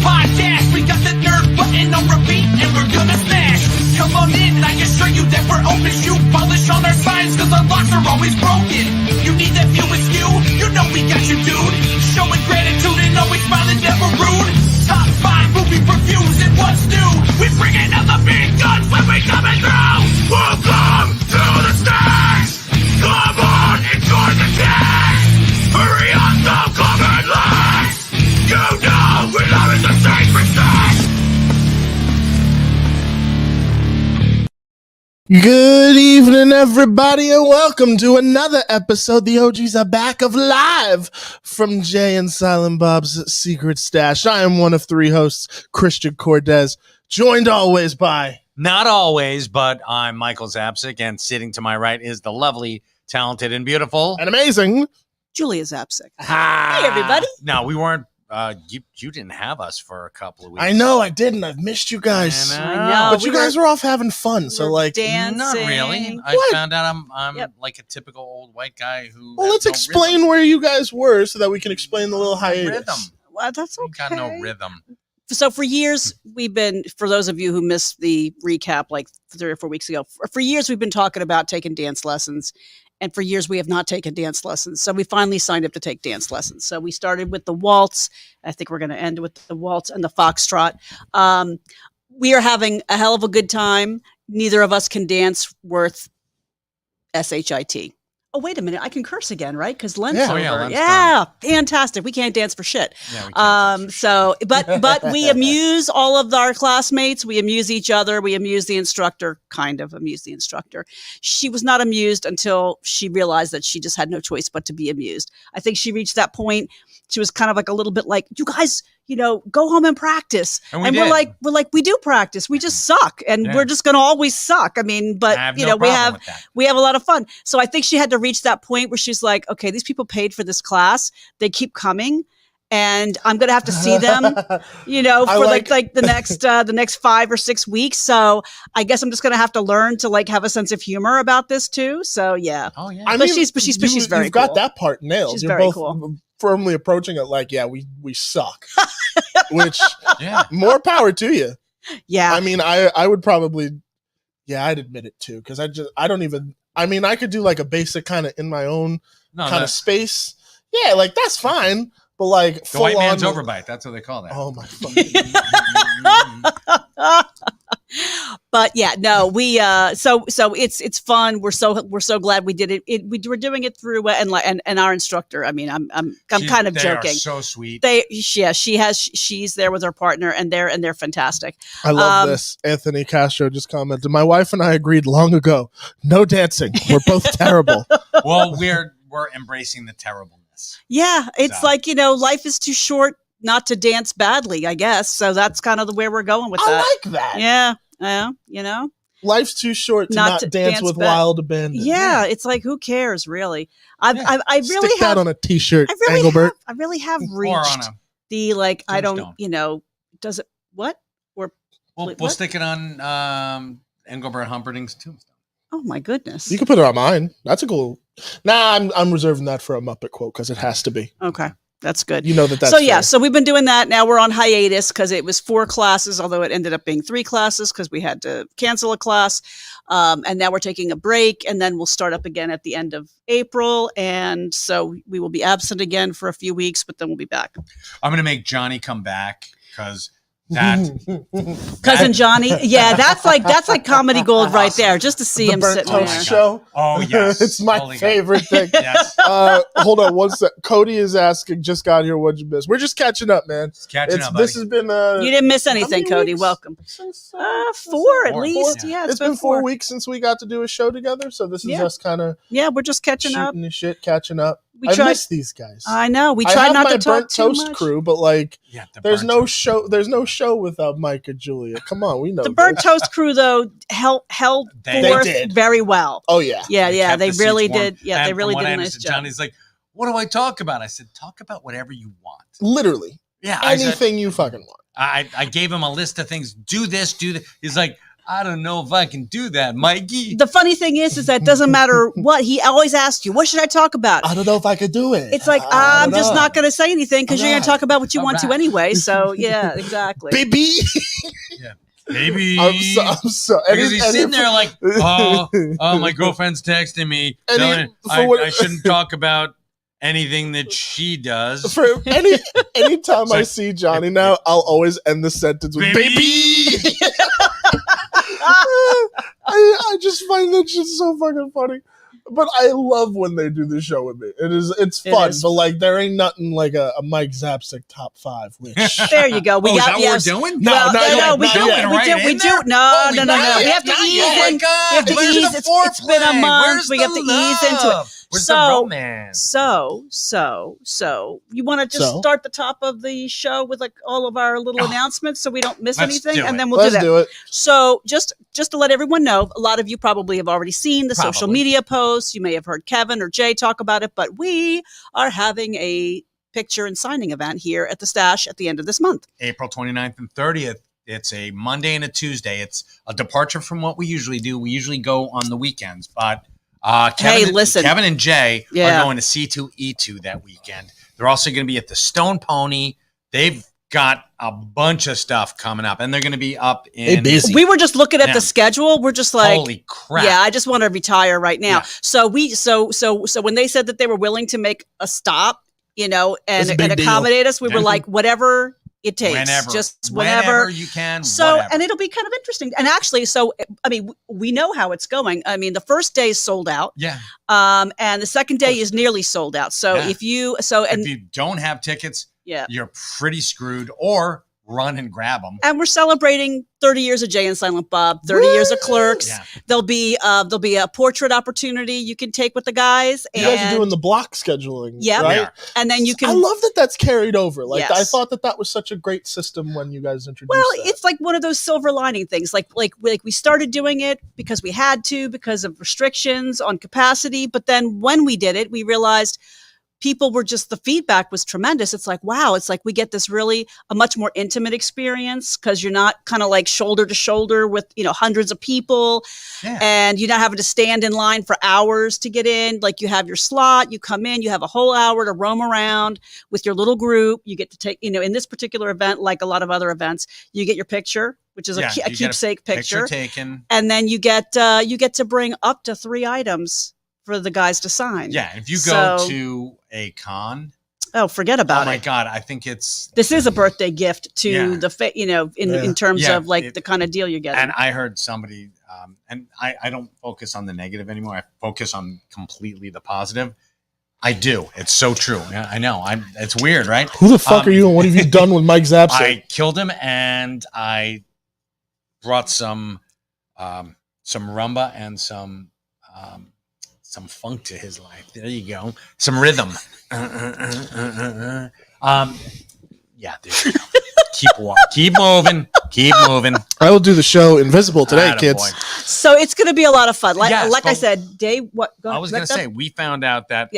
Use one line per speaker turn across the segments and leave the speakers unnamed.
podcast. We got the nerd button on repeat, and we're gonna smash. Come on in, and I can assure you that we're open shoe polish on our signs, cause our locks are always broken. You need that view askew? You know we got you, dude. Showing gratitude and always smiling, never rude. Top 5 movie reviews and what's new. We bringing out the big guns when we coming through. Welcome to the stage. Come on, enjoy the taste. Hurry up, don't come in late. You know we love it, the sacred stage.
Good evening, everybody, and welcome to another episode. The OGs are back of live from Jay and Silent Bob's Secret Stash. I am one of 3 hosts, Christian Cortez, joined always by...
Not always, but I'm Michael Zapsik, and sitting to my right is the lovely, talented, and beautiful...
and amazing...
Julia Zapsik.
Hey,
everybody.
No, we weren't... You didn't have us for a couple of weeks.
I know, I didn't. I've missed you guys.
I
know.
But you guys were off having fun, so like...
dancing.
Not really. I
What?
found out I'm
Yep.
like a typical old white guy who...
Well,
has
let's
no
explain
rhythm.
where you guys were so that we can explain the little hiatus.
Rhythm.
Well, that's
We
okay.
got no rhythm.
So for years, we've been, for those of you who missed the recap like 3 or 4 weeks ago, for years we've been talking about taking dance lessons. And for years, we have not taken dance lessons. So we finally signed up to take dance lessons. So we started with the waltz. I think we're going to end with the waltz and the foxtrot. We are having a hell of a good time. Neither of us can dance worth SHIT. Oh, wait a minute. I can curse again, right? Because Lent's
Yeah.
over.
Oh, yeah, Lent's
yeah, fantastic. We can't dance for shit.
Yeah, we can't
So, but we amuse all of our classmates. We amuse each other. We amuse the instructor, kind of amuse the instructor. She was not amused until she realized that she just had no choice but to be amused. I think she reached that point. She was kind of like a little bit like, you guys, go home and practice.
And
we're like, we do practice. We just suck. And
Yeah.
we're just going to always suck. I mean, but
I have
we
no problem
have,
with that.
we have a lot of fun. So I think she had to reach that point where she's like, okay, these people paid for this class. They keep coming. And I'm going to have to see them, for the next 5 or 6 weeks. So I guess I'm just going to have to learn to like have a sense of humor about this too. So yeah.
Oh, yeah.
I
But
mean,
she's very
You've got
cool.
that part nailed.
She's
You're
very
both
cool.
firmly approaching it like, yeah, we suck. Which,
Yeah.
more power to you.
Yeah.
I mean, I would probably, I'd admit it too, because I could do like a basic kind of in my own
No,
kind of
the
space. Yeah, like that's fine. But like full
white man's
on,
overbite. That's what they call that.
Oh my fucking
But yeah, no, we so it's fun. We're so glad we did it. We were doing it through and our instructor. I mean, I'm kind of
They
joking.
are so sweet.
She's there with her partner, and they're fantastic.
I love this. Anthony Castro just commented, my wife and I agreed long ago, no dancing. We're both terrible.
Well, we're embracing the terribleness.
Yeah, it's
So.
like life is too short not to dance badly, I guess. So that's kind of where we're going with that.
I like that.
Yeah,
Life's too short to
Not
not
to
dance
dance
with
bad.
wild abandon.
Yeah, it's like who cares, really? I
Stick
really
that
have.
on a t-shirt,
I really
Engelbert.
have
Or
reached
on a...
the like. I
tombstone.
don't. Does it what or?
We'll
What?
stick it on Engelbert Humperdinck's tombstone.
Oh my goodness.
You can put it on mine. That's a cool. Nah, I'm reserving that for a Muppet quote because it has to be.
Okay, that's good.
You know that's
So yeah,
fair.
so we've been doing that. Now we're on hiatus because it was 4 classes, although it ended up being 3 classes because we had to cancel a class. And now we're taking a break, and then we'll start up again at the end of April. And so we will be absent again for a few weeks, but then we'll be back.
I'm going to make Johnny come back because that...
Cousin Johnny, yeah, that's like comedy gold right there. Just to see
The
him
burnt
sitting
toast
there.
show.
Oh, yes.
It's my
Holy God.
favorite thing.
Yes.
Hold on one sec. Cody is asking, just got here, what'd you miss? We're just catching up, man.
It's catching
It's
up, buddy.
this has been
You didn't miss
how
anything,
many
Cody.
weeks?
Welcome.
Since,
4 at
4,
least.
yeah.
Yeah,
It's been 4 weeks since we got to do a show together, so this is
Yeah.
us kind of
Yeah, we're just catching up.
shooting the shit, catching up.
We
I
tried.
miss these guys.
I know. We
I
tried
have
not
my
to talk
burnt
too
toast
much.
crew, but like,
Yeah, the
there's
burnt
no
toast.
show. There's no show without Mike and Julia. Come on, we know
The burnt
this.
toast crew though held
They
forth
did.
very well.
Oh yeah,
Yeah,
kept
they
the
really
seats warm.
did. Yeah,
And
they
from
really
what
did
I
a nice
understood,
job.
Johnny's like, what do I talk about? I said, talk about whatever you want.
literally
Yeah, I said,
anything you fucking want.
I gave him a list of things. Do this, do that. He's like, I don't know if I can do that, Mikey.
The funny thing is that it doesn't matter what. He always asks you, what should I talk about?
I don't know if I could do it.
It's like, I'm just not going to say anything because you're going to talk about what you want to
right.
anyway. So, yeah, exactly.
Baby.
Yeah. Maybe.
I'm so.
Because he's sitting there like, oh, my girlfriend's texting me telling I shouldn't talk about anything that she does.
For anytime I see Johnny now, I'll always end the sentence with baby. I just find that shit so fucking funny. But I love when they do the show with me. It's fun, but like there ain't nothing like a Mike Zapsik top 5. Which
there you go.
Is that what we're doing?
No, we do. No. We have to ease in. We have to ease. It's been a month. We have to ease into it.
Where's the romance?
So you want to just start the top of the show with like all of our little announcements so we don't miss anything, and then we'll do it. So just to let everyone know, a lot of you probably have already seen the social media posts. You may have heard Kevin or Jay talk about it, but we are having a picture and signing event here at the Stash at the end of this month.
April 29th and 30th. It's a Monday and a Tuesday. It's a departure from what we usually do. We usually go on the weekends, but Kevin and Jay are going to C2E2 that weekend. They're also going to be at the Stone Pony. They've got a bunch of stuff coming up, and they're going to be up in.
We were just looking at the schedule. We're just like,
holy crap!
Yeah, I just want to retire right now. Yeah. So when they said that they were willing to make a stop, and accommodate us, we were like, whatever it takes, whenever
you can.
So, and it'll be kind of interesting. And actually, we know how it's going. I mean, the first day is sold out.
Yeah.
And the second day is nearly sold out. So if you
don't have tickets, you're pretty screwed. Or run and grab them.
And we're celebrating 30 years of Jay and Silent Bob, 30 years of Clerks. Yeah. There'll be a portrait opportunity you can take with the guys.
You guys are doing the block scheduling, right?
And then you can.
I love that that's carried over. Like I thought that was such a great system when you guys introduced.
Well,
that.
It's like one of those silver lining things. Like we started doing it because we had to, because of restrictions on capacity. But then when we did it, we realized the feedback was tremendous. It's like, wow, it's like we get this really a much more intimate experience because you're not kind of like shoulder to shoulder with, hundreds of people and you're not having to stand in line for hours to get in. Like you have your slot, you come in, you have a whole hour to roam around with your little group. You get to take, in this particular event, like a lot of other events, you get your picture, which is a keepsake picture taken. And then you get to bring up to 3 items for the guys to sign.
Yeah, if you go to a con,
forget about it.
Oh my God, I think
this is a birthday gift to in terms of the kind of deal you're getting.
And I heard somebody, and I don't focus on the negative anymore. I focus on completely the positive. I do. It's so true. Yeah, I know. It's weird, right?
Who the fuck are you, and what have you done with Mike Zapsik?
I killed him, and I brought some rumba and some funk to his life. There you go. Some rhythm. Yeah, there you go. Keep moving.
I will do the show invisible today, kids.
Boy.
So it's going to be a lot of fun. Like I said, Dave,
I was going to say, we found out that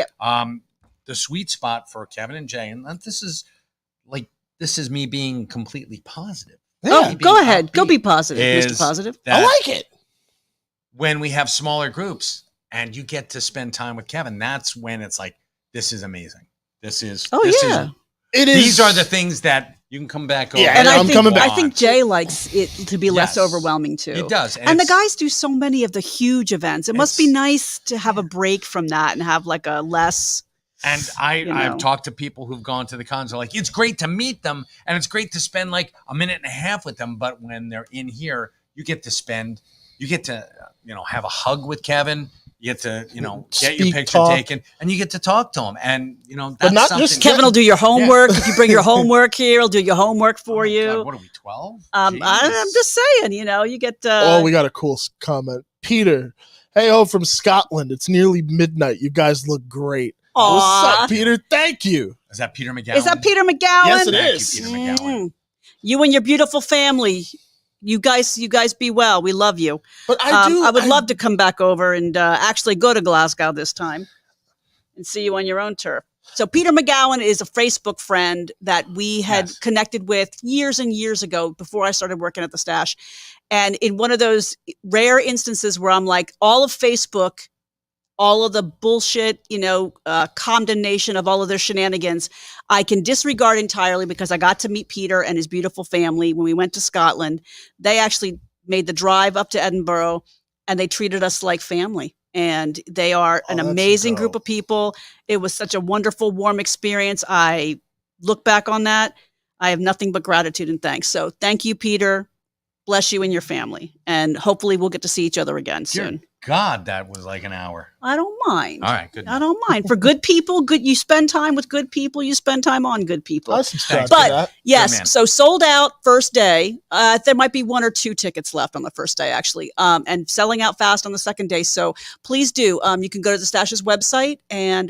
the sweet spot for Kevin and Jay, and this is me being completely positive.
Yeah. Go ahead. Go be positive, Mr. Positive.
I like it.
When we have smaller groups, and you get to spend time with Kevin, that's when it's like, this is amazing. These are the things that you can come back over.
Yeah, and I think Jay likes it to be less overwhelming too.
It does.
And the guys do so many of the huge events. It must be nice to have a break from that and have like a less.
And I've talked to people who've gone to the cons. They're like, it's great to meet them, and it's great to spend like a minute and a half with them. But when they're in here, you get to have a hug with Kevin. You get to, get your picture taken, and you get to talk to him. And, that's
not
something.
just
Kevin will do your homework. If you bring your homework here, he'll do your homework for you.
God, what are we, 12?
I'm just saying, you get.
We got a cool comment. Peter, hey, from Scotland. It's nearly midnight. You guys look great.
Aww.
What's up, Peter? Thank you.
Is that Peter McGowan?
Yes, it is.
Thank you, Peter McGowan.
You and your beautiful family. You guys be well. We love you.
But
I would love to come back over and actually go to Glasgow this time and see you on your own turf. So Peter McGowan is a Facebook friend that we had connected with years and years ago before I started working at the Stash. And in one of those rare instances where I'm like, all of Facebook, all of the bullshit, condemnation of all of their shenanigans, I can disregard entirely because I got to meet Peter and his beautiful family when we went to Scotland. They actually made the drive up to Edinburgh and they treated us like family. And they are an amazing group of people. It was such a wonderful, warm experience. I look back on that. I have nothing but gratitude and thanks. So thank you, Peter. Bless you and your family. And hopefully we'll get to see each other again soon.
God, that was like an hour.
I don't mind.
All right, good.
I don't mind. For good people, you spend time with good people, you spend time on good people.
I subscribe to
But
that.
yes, so sold out first day. There might be 1 or 2 tickets left on the first day, actually, and selling out fast on the second day. So please do. You can go to the Stash's website,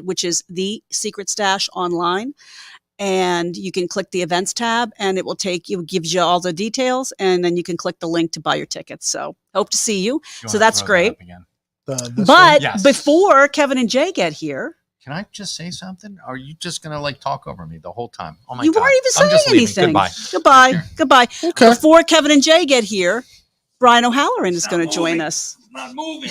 which is The Secret Stash Online. And you can click the events tab and it will gives you all the details. And then you can click the link to buy your tickets. So hope to see you. So that's great. But before Kevin and Jay get here.
Can I just say something? Are you just going to talk over me the whole time? Oh my
God. You weren't even saying anything. Goodbye. Okay. Before Kevin and Jay get here, Brian O'Halloran is going to join us.
It's not moving.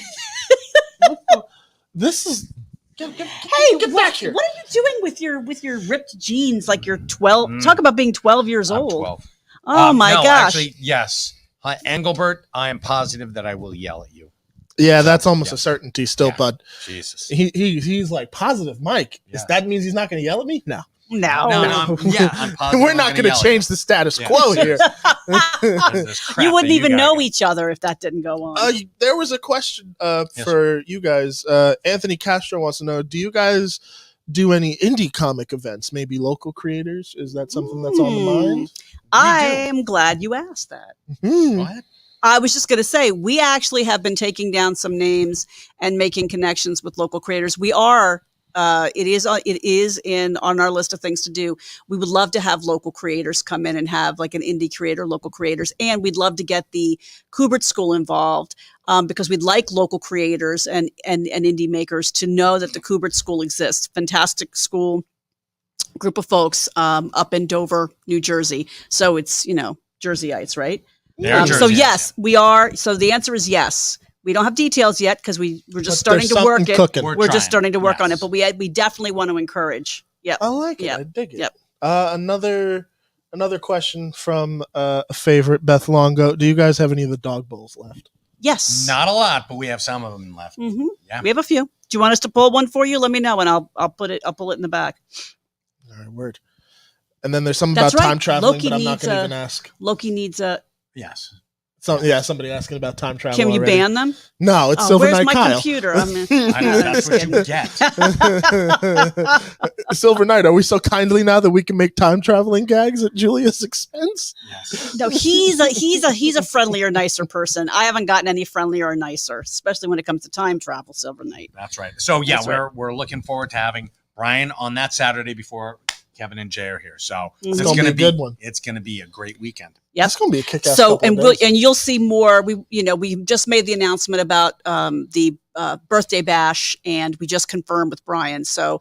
This is...
Get back here. What are you doing with your ripped jeans like you're 12? Talk about being 12 years old. 12. Oh my gosh.
Actually, yes. Engelbert, I am positive that I will yell at you.
Yeah, that's almost a certainty still, bud.
Jesus.
He's like positive, Mike. Yeah. That means he's not going to yell at me? No.
No.
I'm positive.
We're not going to change the status quo here.
You wouldn't even know each other if that didn't go on.
There was a question for you guys. Anthony Castro wants to know, do you guys do any indie comic events? Maybe local creators? Is that something that's on the mind?
I'm glad you asked that.
Mm-hmm.
What?
I was just going to say, we actually have been taking down some names and making connections with local creators. We are... it is on our list of things to do. We would love to have local creators come in and have like an indie creator, local creators, and we'd love to get the Kubert School involved because we'd like local creators and indie makers to know that the Kubert School exists. Fantastic school, group of folks up in Dover, New Jersey. So it's Jerseyites, right? So yes, we are. So the answer is yes. We don't have details yet because we're just starting to work it. We're just starting to work on it, but we definitely want to encourage. Yeah,
I like it. I dig it. Yep. Another question from a favorite, Beth Longo. Do you guys have any of the dog bowls left?
Yes.
Not a lot, but we have some of them left.
Mm-hmm. Yeah. We have a few. Do you want us to pull one for you? Let me know, and I'll pull it in the back.
All right, word. And then there's something about time traveling, but I'm not going to even ask.
Loki needs a.
Yes.
Somebody asking about time travel.
Can you ban them?
No, it's Silver Knight Kyle.
Where's my computer?
I know, that's what you get.
Silver Knight, are we so kindly now that we can make time traveling gags at Julia's expense?
Yes.
No, he's a friendlier, nicer person. I haven't gotten any friendlier or nicer, especially when it comes to time travel, Silver Knight.
That's right. So we're looking forward to having Brian on that Saturday before Kevin and Jay are here. So
it's going to be a good one.
It's going to be a great weekend.
Yep.
It's going to be a kick-ass.
So and you'll see more. We just made the announcement about the birthday bash, and we just confirmed with Brian. So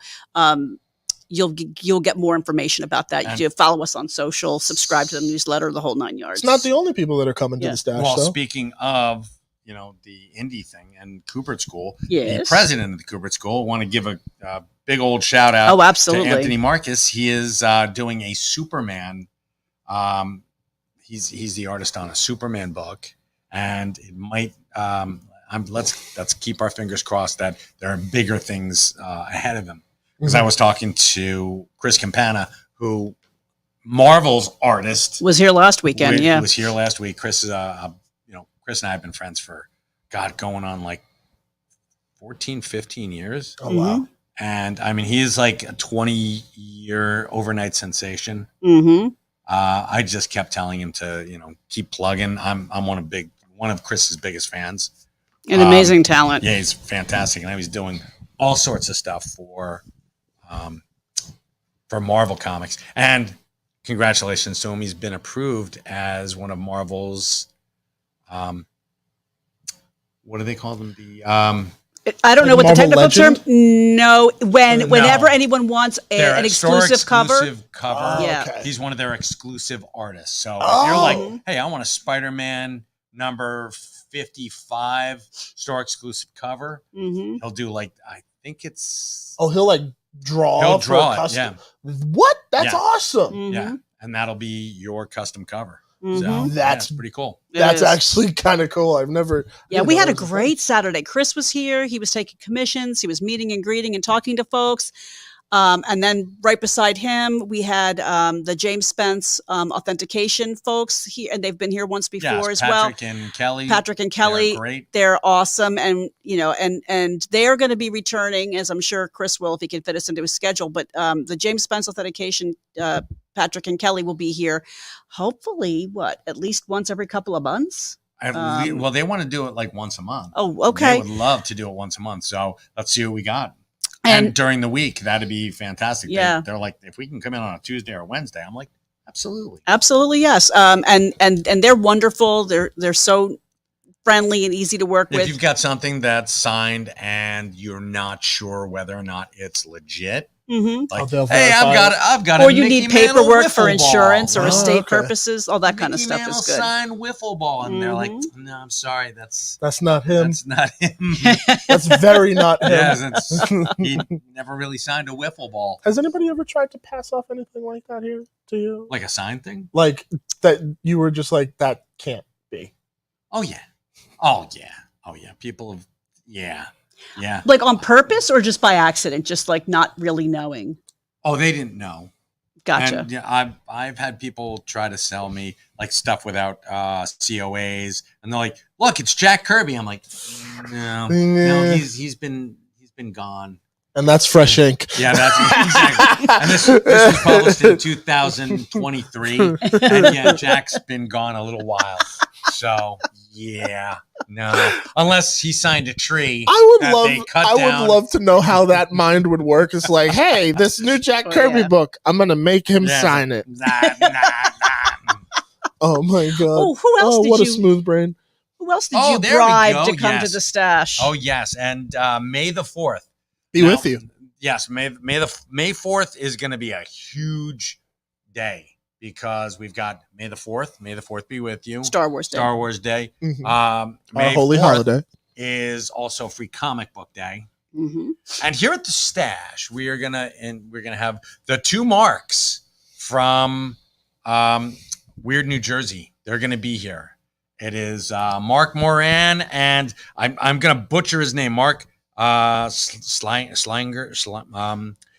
you'll get more information about that. You follow us on social, subscribe to the newsletter, the whole 9 yards.
It's not the only people that are coming to the stash.
Well,
though.
Speaking of the indie thing and Kubert School,
yes.
The president of the Kubert School, want to give a big old shout out.
Oh, absolutely.
To Anthony Marcus. He is doing a Superman. He's the artist on a Superman book, and it might. Let's keep our fingers crossed that there are bigger things ahead of him. Because I was talking to Chris Campana, who Marvel's artist
was here last weekend.
He was here last week. Chris Chris and I have been friends for going on like 14, 15 years.
Oh wow.
Mm-hmm.
And I mean, he is like a 20-year overnight sensation.
Mm-hmm.
I just kept telling him to, keep plugging. I'm one of Chris's biggest fans.
An amazing talent.
Yeah, he's fantastic. And he's doing all sorts of stuff for Marvel Comics. And congratulations to him. He's been approved as one of Marvel's, what do they call them?
I don't know what the technical
Legend?
term. No, whenever anyone wants an exclusive cover.
Okay. He's one of their exclusive artists. So if you're like, hey, I want a Spider-Man number 55 store exclusive cover.
Mm-hmm.
He'll do like, I think it's.
Oh, he'll like draw.
He'll
for
draw
a
it.
custom.
Yeah.
What? That's
Yeah.
awesome.
Mm-hmm.
Yeah. And that'll be your custom cover.
Mm-hmm.
So
That's
pretty cool.
That's actually kind of cool. I've never.
Yeah, we had a great Saturday. Chris was here. He was taking commissions. He was meeting and greeting and talking to folks. And then right beside him, we had the James Spence authentication folks here, and they've been here once before as well.
Patrick and Kelly.
They're great. They're awesome, and and they're going to be returning, as I'm sure Chris will if he can fit us into his schedule. But the James Spence authentication, Patrick and Kelly will be here. Hopefully, at least once every couple of months.
Well, they want to do it like once a month.
Oh, okay.
They would love to do it once a month. So let's see what we got. And during the week, that'd be fantastic.
Yeah.
They're like, if we can come in on a Tuesday or a Wednesday, I'm like, absolutely.
Absolutely, yes. And they're wonderful. They're so friendly and easy to work with.
If you've got something that's signed and you're not sure whether or not it's legit, like, hey, I've got
or
a
you
Mickey
need paperwork for
Mantle
insurance
ball.
or estate purposes, all that kind of
Mickey
stuff
Mantle
is good.
signed wiffle ball, and they're like, no, I'm sorry,
that's not him.
That's not him.
That's very not him.
Yes, he never really signed a wiffle ball.
Has anybody ever tried to pass off anything like that here to you?
Like a sign thing?
Like that you were just like, that can't be.
Oh yeah. Oh yeah. Oh yeah. People have, yeah. Yeah.
Like on purpose or just by accident, just like not really knowing?
Oh, they didn't know.
Gotcha.
And yeah, I've had people try to sell me like stuff without COAs, and they're like, "Look, it's Jack Kirby." I'm like, "No, he's been gone."
And that's fresh ink.
Yeah, that's exactly. And this was published in 2023, and yeah, Jack's been gone a little while. So yeah, no, unless he signed a tree.
I would love to know how that mind would work. It's like, hey, this new Jack Kirby book, I'm gonna make him sign it. Oh my god!
Oh, who else?
What a smooth brain.
Who else did you bribe to come to the stash?
Oh yes, and May the 4th
be with you.
Yes, May 4th is going to be a huge day. Because we've got May the 4th. May the 4th be with you.
Star Wars Day.
Mm-hmm.
May
Our holy
4th
holiday
is also Free Comic Book Day.
Mm-hmm.
And here at the stash, we're gonna have the two Marks from Weird New Jersey. They're gonna be here. It is Mark Moran and I'm gonna butcher his name. Mark Slanger.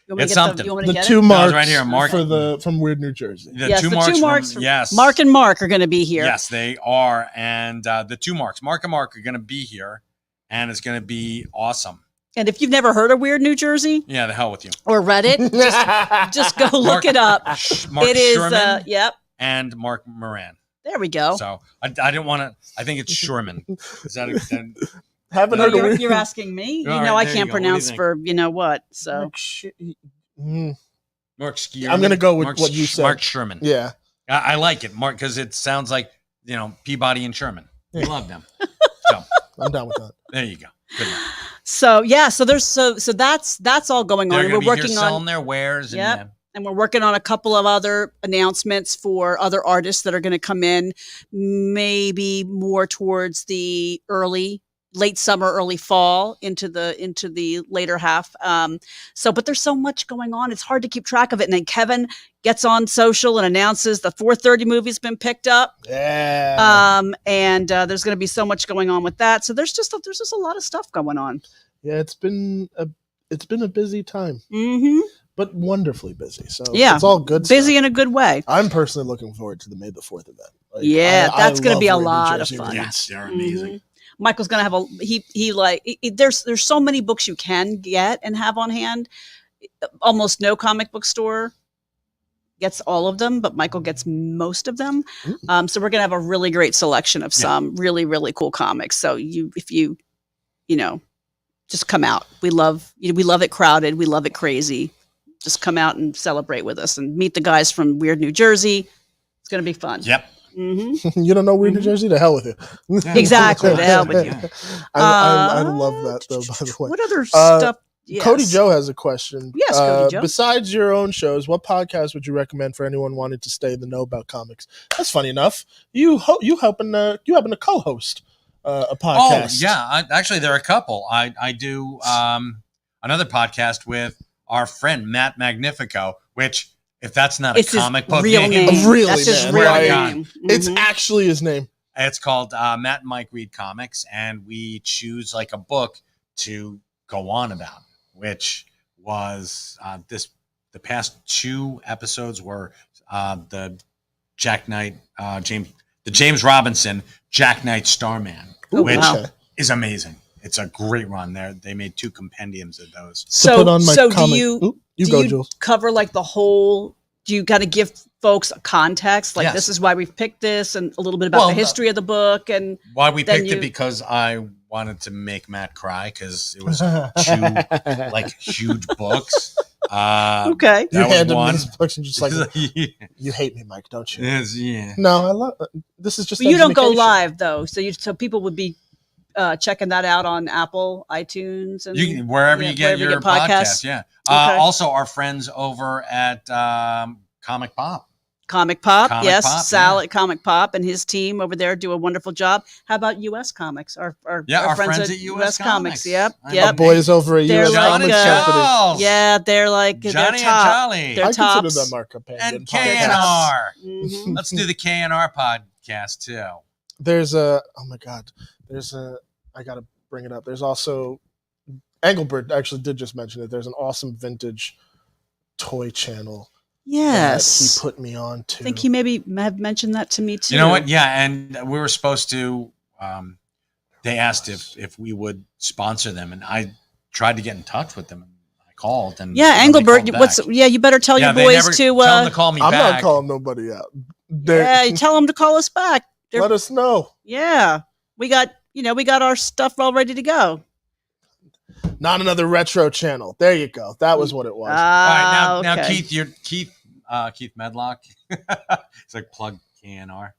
It's something.
The two Marks
right here, Mark
from Weird New Jersey.
The two Marks. Yes,
Mark and Mark are going to be here.
Yes, they are, and the two Marks, Mark and Mark, are going to be here, and it's going to be awesome.
And if you've never heard of Weird New Jersey,
yeah, the hell with you,
or read it, just go look it up.
Mark
it is,
Sherman,
yep,
and Mark Moran.
There we go.
So I didn't want to. I think it's Sherman. Is that?
Haven't heard of
You're asking me. You know I can't pronounce for what. So
Mark Schierman.
I'm gonna go with what you said.
Mark Sherman.
Yeah,
I like it, Mark, because it sounds like Peabody and Sherman. We love them. So
I'm down with that.
There you go. Good enough.
So yeah, so there's so that's all going on.
We're working on selling their wares.
Yep. And we're working on a couple of other announcements for other artists that are going to come in, maybe more towards the late summer, early fall into the later half. But there's so much going on. It's hard to keep track of it. And then Kevin gets on social and announces the 4:30 movie's been picked up.
Yeah.
And there's going to be so much going on with that. So there's just a lot of stuff going on.
Yeah, it's been a busy time.
Mm-hmm.
But wonderfully busy. So
yeah,
it's all good
busy
stuff.
in a good way.
I'm personally looking forward to the May the 4th event.
That's going to be a lot of fun.
Yes, they're amazing.
Mm-hmm. Michael's going to have there's so many books you can get and have on hand. Almost no comic book store gets all of them, but Michael gets most of them. So we're going to have a really great selection of some really, really cool comics. So if you just come out. We love it crowded. We love it crazy. Just come out and celebrate with us and meet the guys from Weird New Jersey. It's going to be fun.
Yep.
Mm-hmm.
You don't know Weird New Jersey? To hell with you.
Exactly. To hell with you.
I love that, though, by the way.
What other stuff? Yes.
Cody Joe has a question.
Yes, Cody Joe.
Besides your own shows, what podcast would you recommend for anyone wanting to stay in the know about comics? That's funny enough. You happen to co-host a podcast.
Oh yeah, actually there are a couple. I do another podcast with our friend Matt Magnifico, which if that's not
it's
a comic book
real name,
really,
that's his
man,
real
like,
name.
It's actually his name.
It's called Matt and Mike Read Comics, and we choose like a book to go on about, which was the past 2 episodes were the Jack Knight, James Robinson Jack Knight Starman, which is amazing. It's a great run there. They made 2 compendiums of those.
So do you
Jules.
cover like the whole? Do you kind of give folks a context, like this is why we've picked this, and a little bit about the history of the book, and
why we picked it? Because I wanted to make Matt cry because it was 2 like huge books.
Okay,
you handed
one.
me these books and just like you hate me, Mike, don't you?
Yeah.
No, I love this. Is just
but you don't go live though, so people would be checking that out on Apple, iTunes, and
wherever you get your podcast. Yeah.
Okay.
Also, our friends over at Comic Pop.
Comic Pop, yes. Sal at Comic Pop and his team over there do a wonderful job. How about US Comics? Our friends at US Comics. Yep.
Our boys over at US Comics Company.
Yeah, they're like
Johnny
they're top.
and Jolly.
They're
I
tops.
consider them our companion
And K&R.
Mm-hmm.
Let's do the K&R podcast too.
I got to bring it up. There's also Engelbert actually did just mention it. There's an awesome vintage toy channel.
Yes,
that he put me on to.
I think he maybe have mentioned that to me too.
You know what? Yeah, and we were supposed to. They asked if we would sponsor them, and I tried to get in touch with them. And I called, and
Engelbert. You better tell your boys to
tell them to call me
I'm
back.
not calling nobody out.
You tell them to call us back.
Let us know.
Yeah, we got our stuff all ready to go.
Not another retro channel. There you go. That was what it was.
All right, now
okay.
Keith Medlock. It's like plug KNR.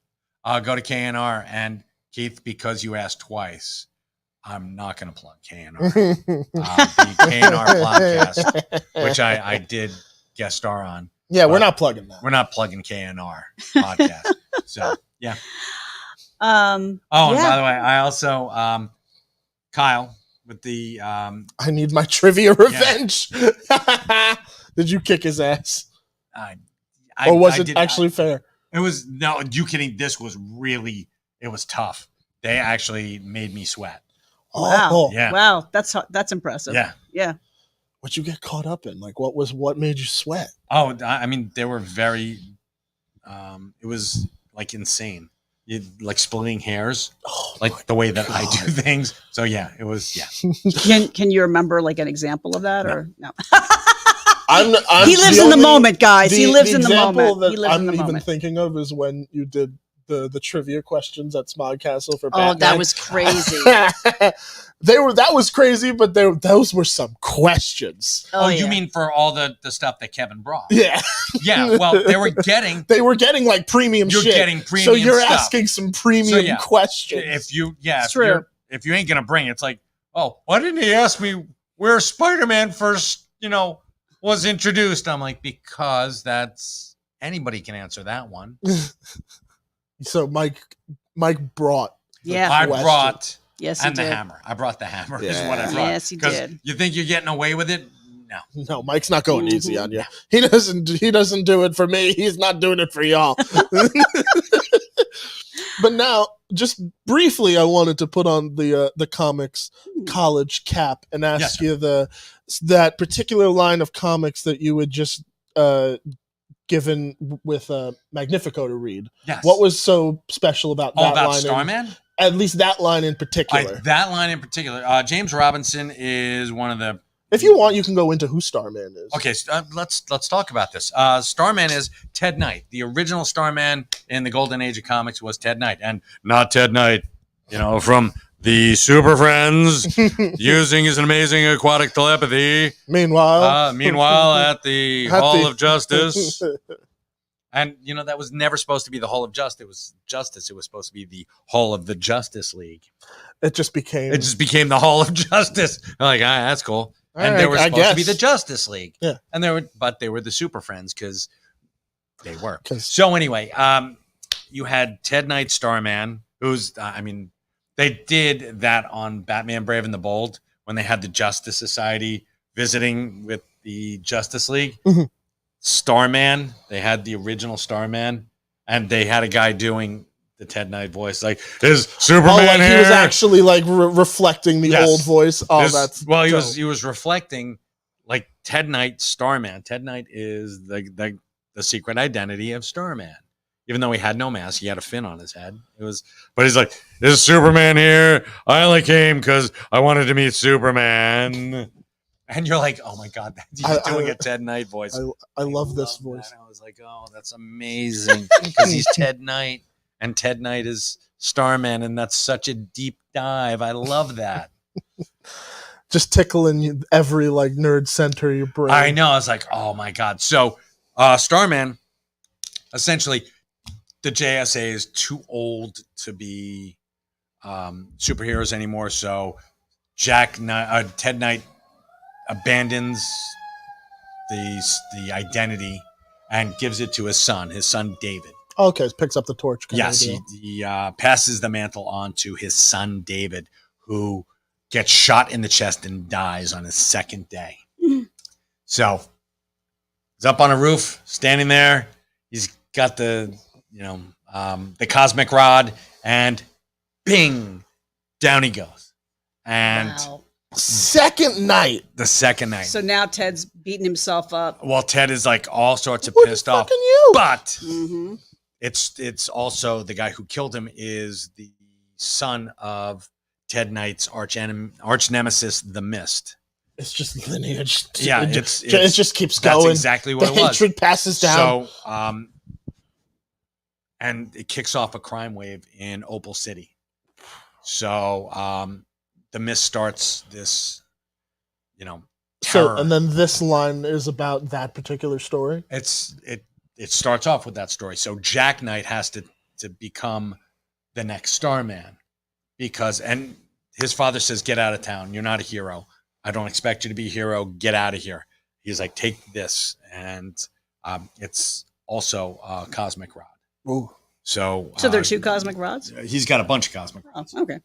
Go to KNR, and Keith, because you asked twice, I'm not going to plug KNR. The KNR podcast, which I did guest star on.
Yeah, we're not plugging that.
We're not plugging KNR podcast. So yeah.
And
by the way, I also Kyle with the
I need my trivia revenge. Yeah. Did you kick his ass? Or was it actually fair?
It was you kidding? This was really tough. They actually made me sweat.
Wow.
Oh,
yeah.
Wow. That's impressive.
Yeah.
Yeah.
What'd you get caught up in? Like what made you sweat?
Oh, I mean, they were very it was like insane. You like splitting hairs, like the way that I do things. So yeah, it was
Can you remember like an example of that or no?
He
lives in the moment, guys. He lives in the moment.
That I'm even thinking of is when you did the trivia questions at Smog Castle for Batman.
Oh, that was crazy.
That was crazy, but those were some questions.
Oh, you mean for all the stuff that Kevin brought?
Yeah.
Yeah, well, they were getting
like premium shit.
You're getting premium
so you're
stuff.
asking some premium questions.
If you ain't gonna bring it, it's like, oh, why didn't he ask me where Spider-Man first, was introduced? I'm like, because that's anybody can answer that one.
So Mike brought
I brought
yes, he
and
did.
the hammer. I brought the hammer is
Yeah.
what I brought.
Yes, he did.
You think you're getting away with it?
No, Mike's not going easy on you. He doesn't do it for me. He's not doing it for y'all. But now, just briefly, I wanted to put on the comics college cap and ask you that particular line of comics that you would just given with Magnifico to read.
Yes.
What was so special about that line?
Starman?
At least that line in particular.
That line in particular. James Robinson is one of the...
If you want, you can go into who Starman is.
Okay, let's talk about this. Starman is Ted Knight. The original Starman in the golden age of comics was Ted Knight, and not Ted Knight, from the Super Friends, using his amazing aquatic telepathy.
Meanwhile,
at the Hall of Justice. And, that was never supposed to be the Hall of Justice. It was supposed to be the Hall of the Justice League.
It just became
the Hall of Justice. I'm like, that's cool. And they were supposed to be the Justice League.
Yeah.
And they were the Super Friends because they were. So anyway, you had Ted Knight, Starman, who's, they did that on Batman Brave and the Bold when they had the Justice Society visiting with the Justice League.
Mm-hmm.
Starman, they had the original Starman, and they had a guy doing the Ted Knight voice, like, is Superman here?
He was actually like reflecting the old voice.
He was reflecting like Ted Knight, Starman. Ted Knight is the secret identity of Starman. Even though he had no mask, he had a fin on his head. But he's like, is Superman here? I only came because I wanted to meet Superman. And you're like, oh my God, he's doing a Ted Knight voice.
I love this voice.
That. I was like, oh, that's amazing because he's Ted Knight, and Ted Knight is Starman, and that's such a deep dive. I love that.
Just tickling every like nerd center of your brain.
I know. I was like, oh my God. So, Starman, essentially, the JSA is too old to be superheroes anymore. So, Ted Knight abandons the identity and gives it to his son David.
Okay, picks up the torch.
Yes, he passes the mantle on to his son David, who gets shot in the chest and dies on his second day. So he's up on a roof, standing there. He's got the cosmic rod, and bing, down he goes. And
wow.
The second night.
So now Ted's beating himself up.
Well, Ted is like all sorts of pissed off. But it's also the guy who killed him is the son of Ted Knight's arch nemesis, the Mist.
It's just lineage.
Yeah,
it just keeps going.
That's exactly what it was.
Hatred passes down.
So, and it kicks off a crime wave in Opal City. So, the Mist starts this, terror.
So, and then this line is about that particular story.
It starts off with that story. So Jack Knight has to become the next Starman and his father says, get out of town. You're not a hero. I don't expect you to be a hero. Get out of here. He's like, take this. And it's also a cosmic rod.
Ooh.
So
there are two cosmic rods?
He's got a bunch of cosmic rods.
Oh, okay.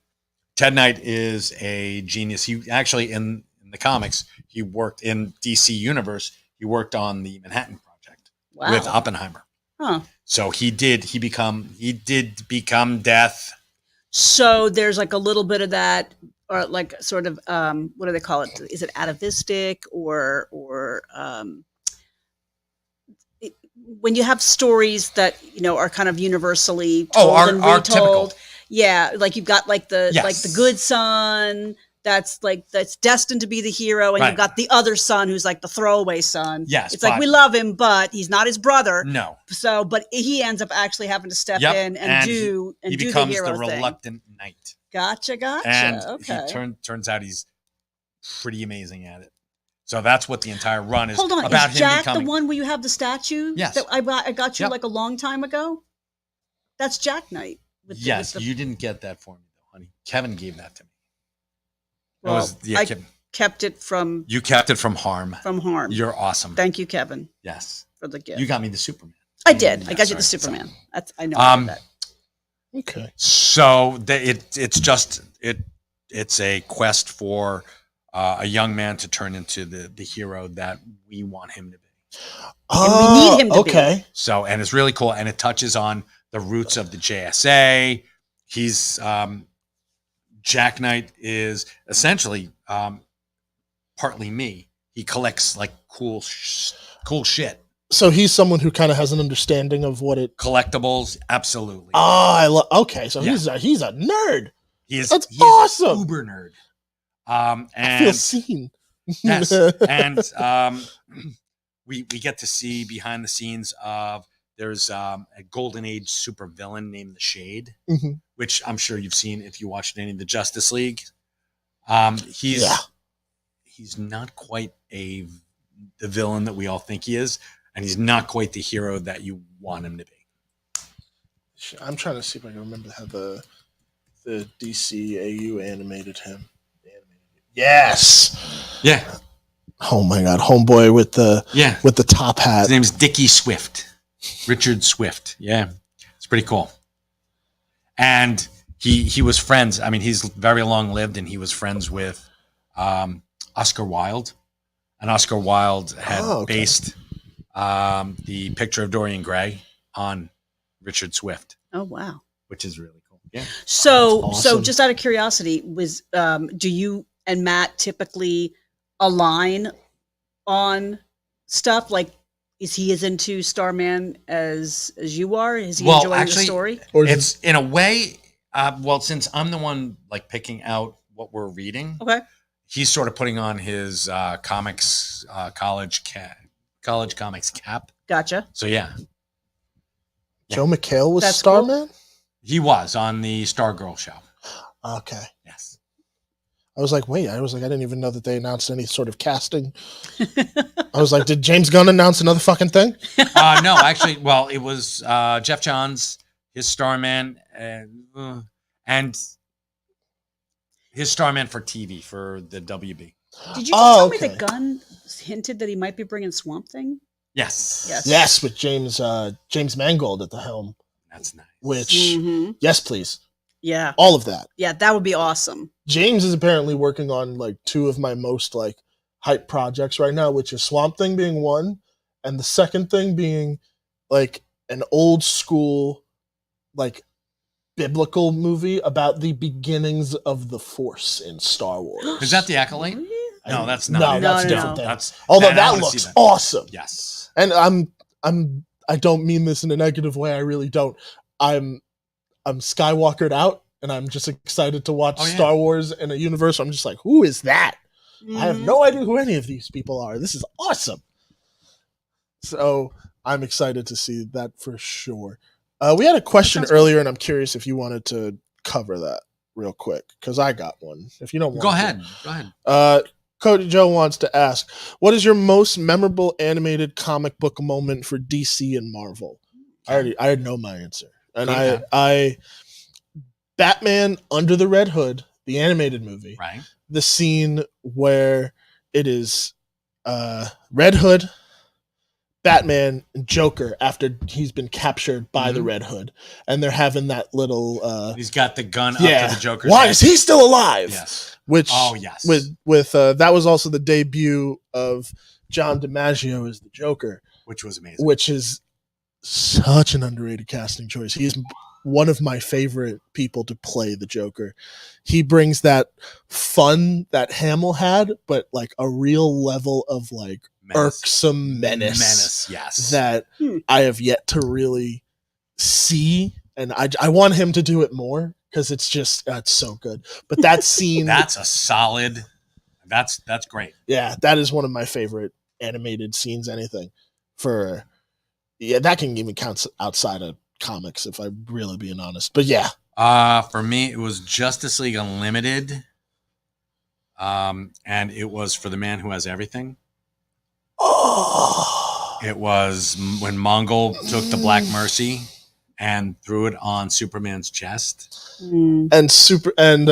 Ted Knight is a genius. He actually, in the comics, he worked in DC Universe. He worked on the Manhattan Project with Oppenheimer.
Huh.
So he did become Death.
So there's like a little bit of that, or like sort of, what do they call it? Is it atavistic or when you have stories that, are kind of universally told and retold.
Typical.
Yeah, like you've got like the good son that's destined to be the hero, and you've got the other son who's like the throwaway son.
Yes,
it's like we love him, but he's not his brother.
No.
So, but he ends up actually having to step in and do
he
do
becomes
the hero
the reluctant knight.
Gotcha.
And
okay.
he turns out he's pretty amazing at it. So that's what the entire run is.
Hold on,
about
is Jack
him becoming...
the one where you have the statue?
Yes.
That I got you like a long time ago. That's Jack Knight.
Yes, you didn't get that for me, though, honey. Kevin gave that to me.
Well, kept it from...
You kept it from harm.
From harm.
You're awesome.
Thank you, Kevin.
Yes.
For the gift.
You got me the Superman.
I did. I got you the Superman. I know I did that.
Okay.
So it's a quest for a young man to turn into the hero that we want him to be.
And we need him to be.
So, and it's really cool, and it touches on the roots of the JSA. He's Jack Knight is essentially partly me. He collects like cool shit.
So he's someone who kind of has an understanding of what it
collectibles. Absolutely.
Okay. So he's a nerd. That's awesome.
An uber nerd. And
I feel seen.
Yes, and we get to see behind the scenes of there's a golden age supervillain named the Shade, which I'm sure you've seen if you watched any of the Justice League. He's not quite the villain that we all think he is, and he's not quite the hero that you want him to be.
I'm trying to see if I can remember how the DC AU animated him. Yes.
Yeah.
Oh my God, homeboy with the top hat.
His name's Dickie Swift, Richard Swift. Yeah, it's pretty cool. And he was friends. I mean, he's very long lived, and he was friends with Oscar Wilde. And Oscar Wilde had based the picture of Dorian Gray on Richard Swift.
Oh wow,
which is really cool. Yeah.
So
awesome.
So just out of curiosity, was do you and Matt typically align on stuff? Like, is he as into Starman as you are? Is he enjoying the story?
Or
it's in a way. Since I'm the one like picking out what we're reading, he's sort of putting on his comics college comics cap.
Gotcha.
So yeah.
Joe McHale was Starman? Cool.
He was on the Stargirl show.
Okay.
Yes.
I was like, I didn't even know that they announced any sort of casting. I was like, did James Gunn announce another fucking thing?
No, actually, it was Jeff Johns, his Starman, and his Starman for TV for the WB.
Did you just tell me that Gunn hinted that he might be bringing Swamp Thing?
Yes, with James Mangold at the helm.
That's nice.
Which, yes, please.
Yeah.
All of that.
Yeah, that would be awesome.
James is apparently working on like two of my most like hype projects right now, which is Swamp Thing being one, and the second thing being like an old school, like biblical movie about the beginnings of the Force in Star Wars.
Is that the Acolyte? No, that's not.
No, that's a different thing.
That's,
although that looks awesome.
Yes.
And I don't mean this in a negative way. I really don't. I'm Skywalkered out, and I'm just excited to watch Star Wars in a universe. I'm just like, who is that? I have no idea who any of these people are. This is awesome. So I'm excited to see that for sure. We had a question earlier, and I'm curious if you wanted to cover that real quick, because I got one. If you don't want
Go ahead.
Cody Joe wants to ask, what is your most memorable animated comic book moment for DC and Marvel? I know my answer. And I Batman Under the Red Hood, the animated movie.
Right.
The scene where it is Red Hood, Batman, and Joker after he's been captured by the Red Hood, and they're having that little
he's got the gun up to the Joker's
Why is he still alive?
Yes.
Which with that was also the debut of John DiMaggio as the Joker,
which was amazing.
Which is such an underrated casting choice. He is one of my favorite people to play the Joker. He brings that fun that Hamill had, but like a real level of like irksome menace that I have yet to really see, and I want him to do it more because it's just it's so good. But that scene
that's great.
Yeah, that is one of my favorite animated scenes. Anything for that can even count outside of comics if I'm really being honest. But yeah.
For me it was Justice League Unlimited. And it was For the Man Who Has Everything.
Oh.
It was when Mongol took the Black Mercy and threw it on Superman's chest.
And Superman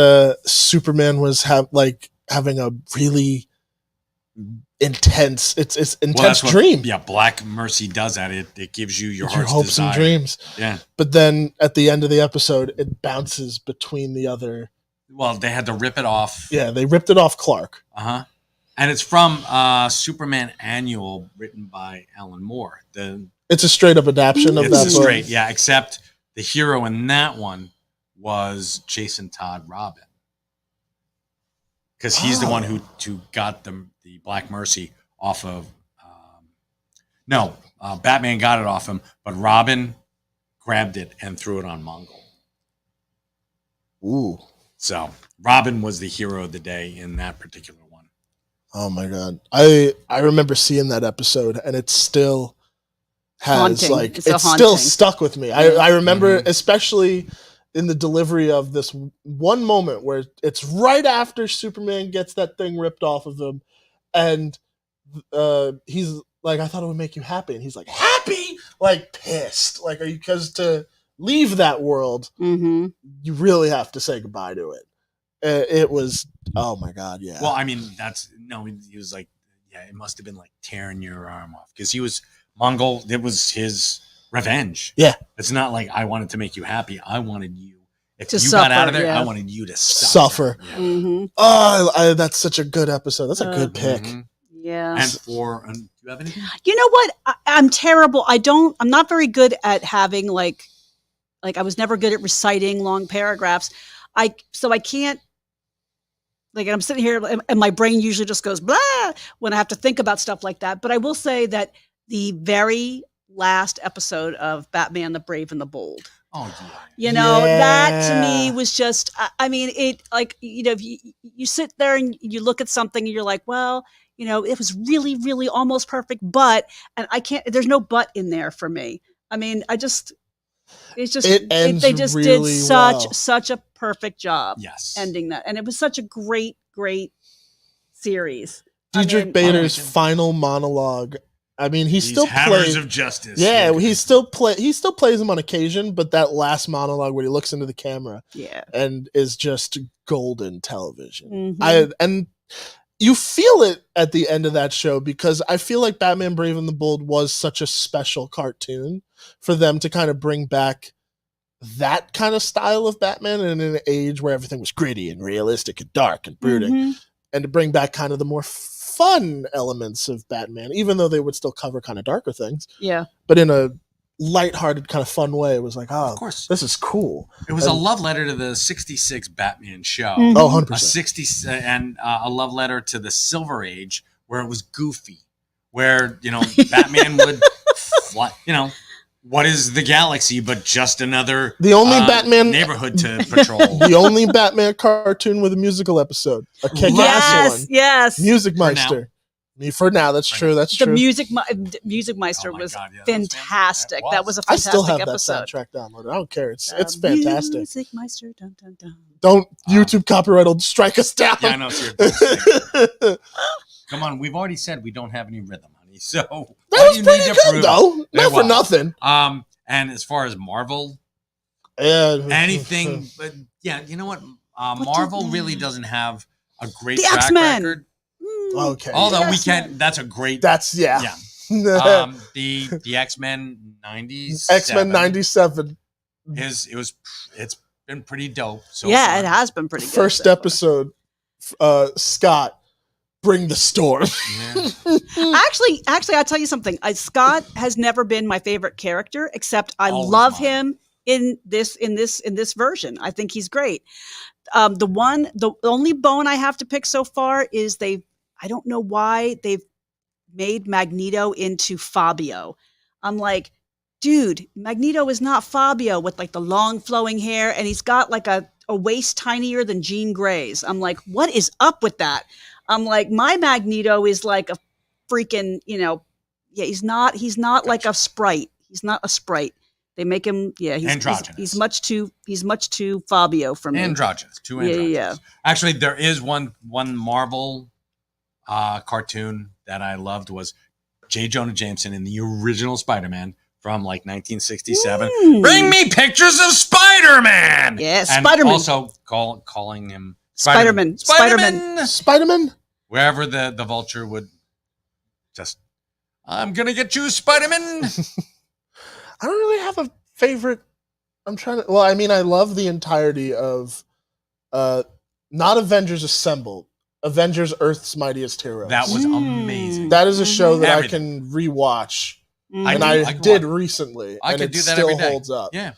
was having a really intense dream.
Black Mercy does that. It gives you your heart's
hopes
desire.
and dreams.
Yeah.
But then at the end of the episode, it bounces between the other.
Well, they had to rip it off.
Yeah, they ripped it off Clark.
Uh-huh. And it's from Superman Annual, written by Alan Moore.
It's a straight up adaptation of that book.
Except the hero in that one was Jason Todd Robin. Because he's the one who got the Black Mercy off of. Batman got it off him, but Robin grabbed it and threw it on Mongol.
Ooh!
So Robin was the hero of the day in that particular one.
Oh my god! I remember seeing that episode, and it still has
haunting.
It's still stuck with me. I remember especially in the delivery of this one moment where it's right after Superman gets that thing ripped off of him, and he's like, I thought it would make you happy. And he's like, happy? Like pissed. Like, are you, because to leave that world, you really have to say goodbye to it. It was, oh my God, yeah.
Well, I mean, he was like, yeah, it must have been like tearing your arm off because he was Mongol. It was his revenge.
Yeah.
It's not like I wanted to make you happy. I wanted you. If
To
you
suffer,
got out of there,
yeah.
I wanted you to suffer. Yeah.
Mm-hmm.
Oh, that's such a good episode. That's a good pick.
Mm-hmm.
Yeah.
And do you have anything?
You know what? I'm terrible. I'm not very good at having like I was never good at reciting long paragraphs. So I can't, like, I'm sitting here and my brain usually just goes blah when I have to think about stuff like that. But I will say that the very last episode of Batman the Brave and the Bold,
Oh,
you know, that to me was just, I mean, it, like, you know, if you sit there and you look at something and you're like, well, you know, it was really, really almost perfect, but, and I can't, there's no but in there for me. I mean, they just did such a perfect job ending that. And it was such a great series.
Diedrich Bader's final monologue. I mean, he still
Hammers
plays
of Justice.
Yeah, he still plays them on occasion, but that last monologue where he looks into the camera, and is just golden television.
Mm-hmm.
And you feel it at the end of that show because I feel like Batman Brave and the Bold was such a special cartoon for them to kind of bring back that kind of style of Batman in an age where everything was gritty and realistic and dark and brooding, and to bring back kind of the more fun elements of Batman, even though they would still cover kind of darker things.
Yeah.
But in a lighthearted kind of fun way, it was like, oh,
of course,
this is cool.
It was a love letter to the 66 Batman show.
Oh, 100%.
And a love letter to the Silver Age where it was goofy, where, you know, Batman would fly, you know, what is the galaxy but just another
Batman
neighborhood to patrol?
The only Batman cartoon with a musical episode, a kick-ass one.
Yes,
Music Meister. For now, that's true. That's true.
The Music Meister was fantastic. That was a fantastic
I still have
episode.
that soundtrack downloaded. I don't care. It's fantastic.
Music Meister. Dun, dun, dun.
Don't YouTube copyright will strike us down.
Yeah, I know. Seriously. Come on, we've already said we don't have any rhythm, honey. So
that was pretty good, though. Not for nothing.
And as far as Marvel, anything, but yeah, you know what? Marvel really doesn't have a great track
X-Men.
record.
Okay.
Although we can, that's a great.
That's
yeah. The X-Men 90s.
X-Men 97.
It's been pretty dope. So
yeah, it has been pretty good.
First episode, Scott. Bring the storm.
Yeah.
Actually, I'll tell you something. Scott has never been my favorite character, except I love him in this version. I think he's great. The only bone I have to pick so far is I don't know why they've made Magneto into Fabio. I'm like, dude, Magneto is not Fabio with like the long flowing hair, and he's got like a waist tinier than Jean Grey's. I'm like, what is up with that? I'm like, my Magneto is like a freaking, you know, he's not like a sprite. He's not a sprite. They make him, he's androgynous. He's much too Fabio for me.
Androgynous, too androgynous.
Yeah.
Actually, there is one Marvel cartoon that I loved was J. Jonah Jameson in the original Spider-Man from like 1967. Bring me pictures of Spider-Man.
Yeah,
and
Spider-Man.
Also calling him
Spider-Man.
Wherever the Vulture would just, I'm gonna get you, Spider-Man.
I don't really have a favorite. I love the entirety of not Avengers Assembled, Avengers Earth's Mightiest Heroes.
That was amazing.
That is a show that I can rewatch. And I did recently.
I
and
could
it
do that
still
every day.
holds up.
Yeah.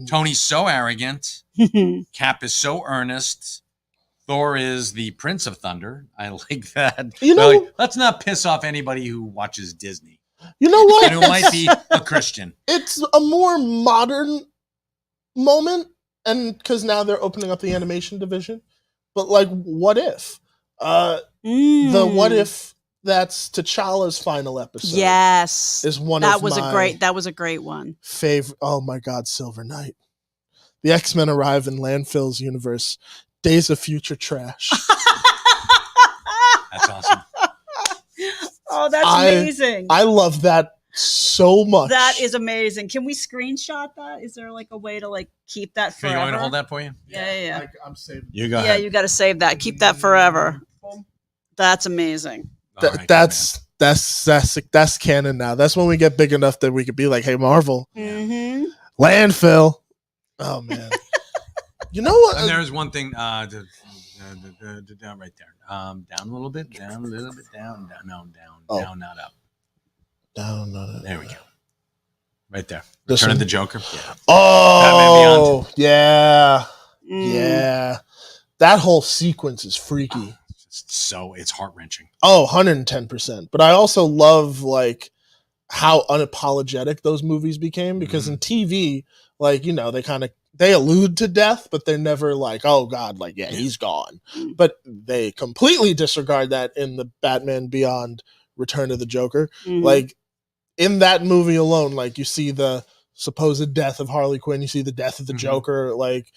Tony's
so arrogant. Cap is so earnest. Thor is the Prince of Thunder. I like that.
You know,
let's not piss off anybody who watches Disney.
You know what?
And who might be a Christian.
It's a more modern moment, and because now they're opening up the animation division. But like, what if? The what if that's T'Challa's final episode?
Yes,
is one
that
of
was
my
a great. That was a great one.
Favorite. Oh my God, Silver Knight. The X-Men arrive in Landfill's universe. Days of Future Trash.
That's awesome.
Oh, that's amazing.
I love that so much.
That is amazing. Can we screenshot that? Is there like a way to like keep that forever?
You want me to hold that for you?
Yeah.
I'm saving.
You go
ahead. You got to save that. Keep that forever. That's amazing.
That's canon now. That's when we get big enough that we could be like, hey, Marvel, landfill. Oh man. You know what?
And there's one thing right there. Down a little bit, down, down, not up.
Down, not up.
There we go. Right there. Return of the Joker. Yeah.
Oh, yeah. Yeah. That whole sequence is freaky.
It's heart-wrenching.
Oh, 110%. But I also love like how unapologetic those movies became, because in TV, like, you know, they allude to death, but they're never like, oh God, like, yeah, he's gone. But they completely disregard that in the Batman Beyond Return of the Joker. Like, in that movie alone, like, you see the supposed death of Harley Quinn, you see the death of the Joker. Like,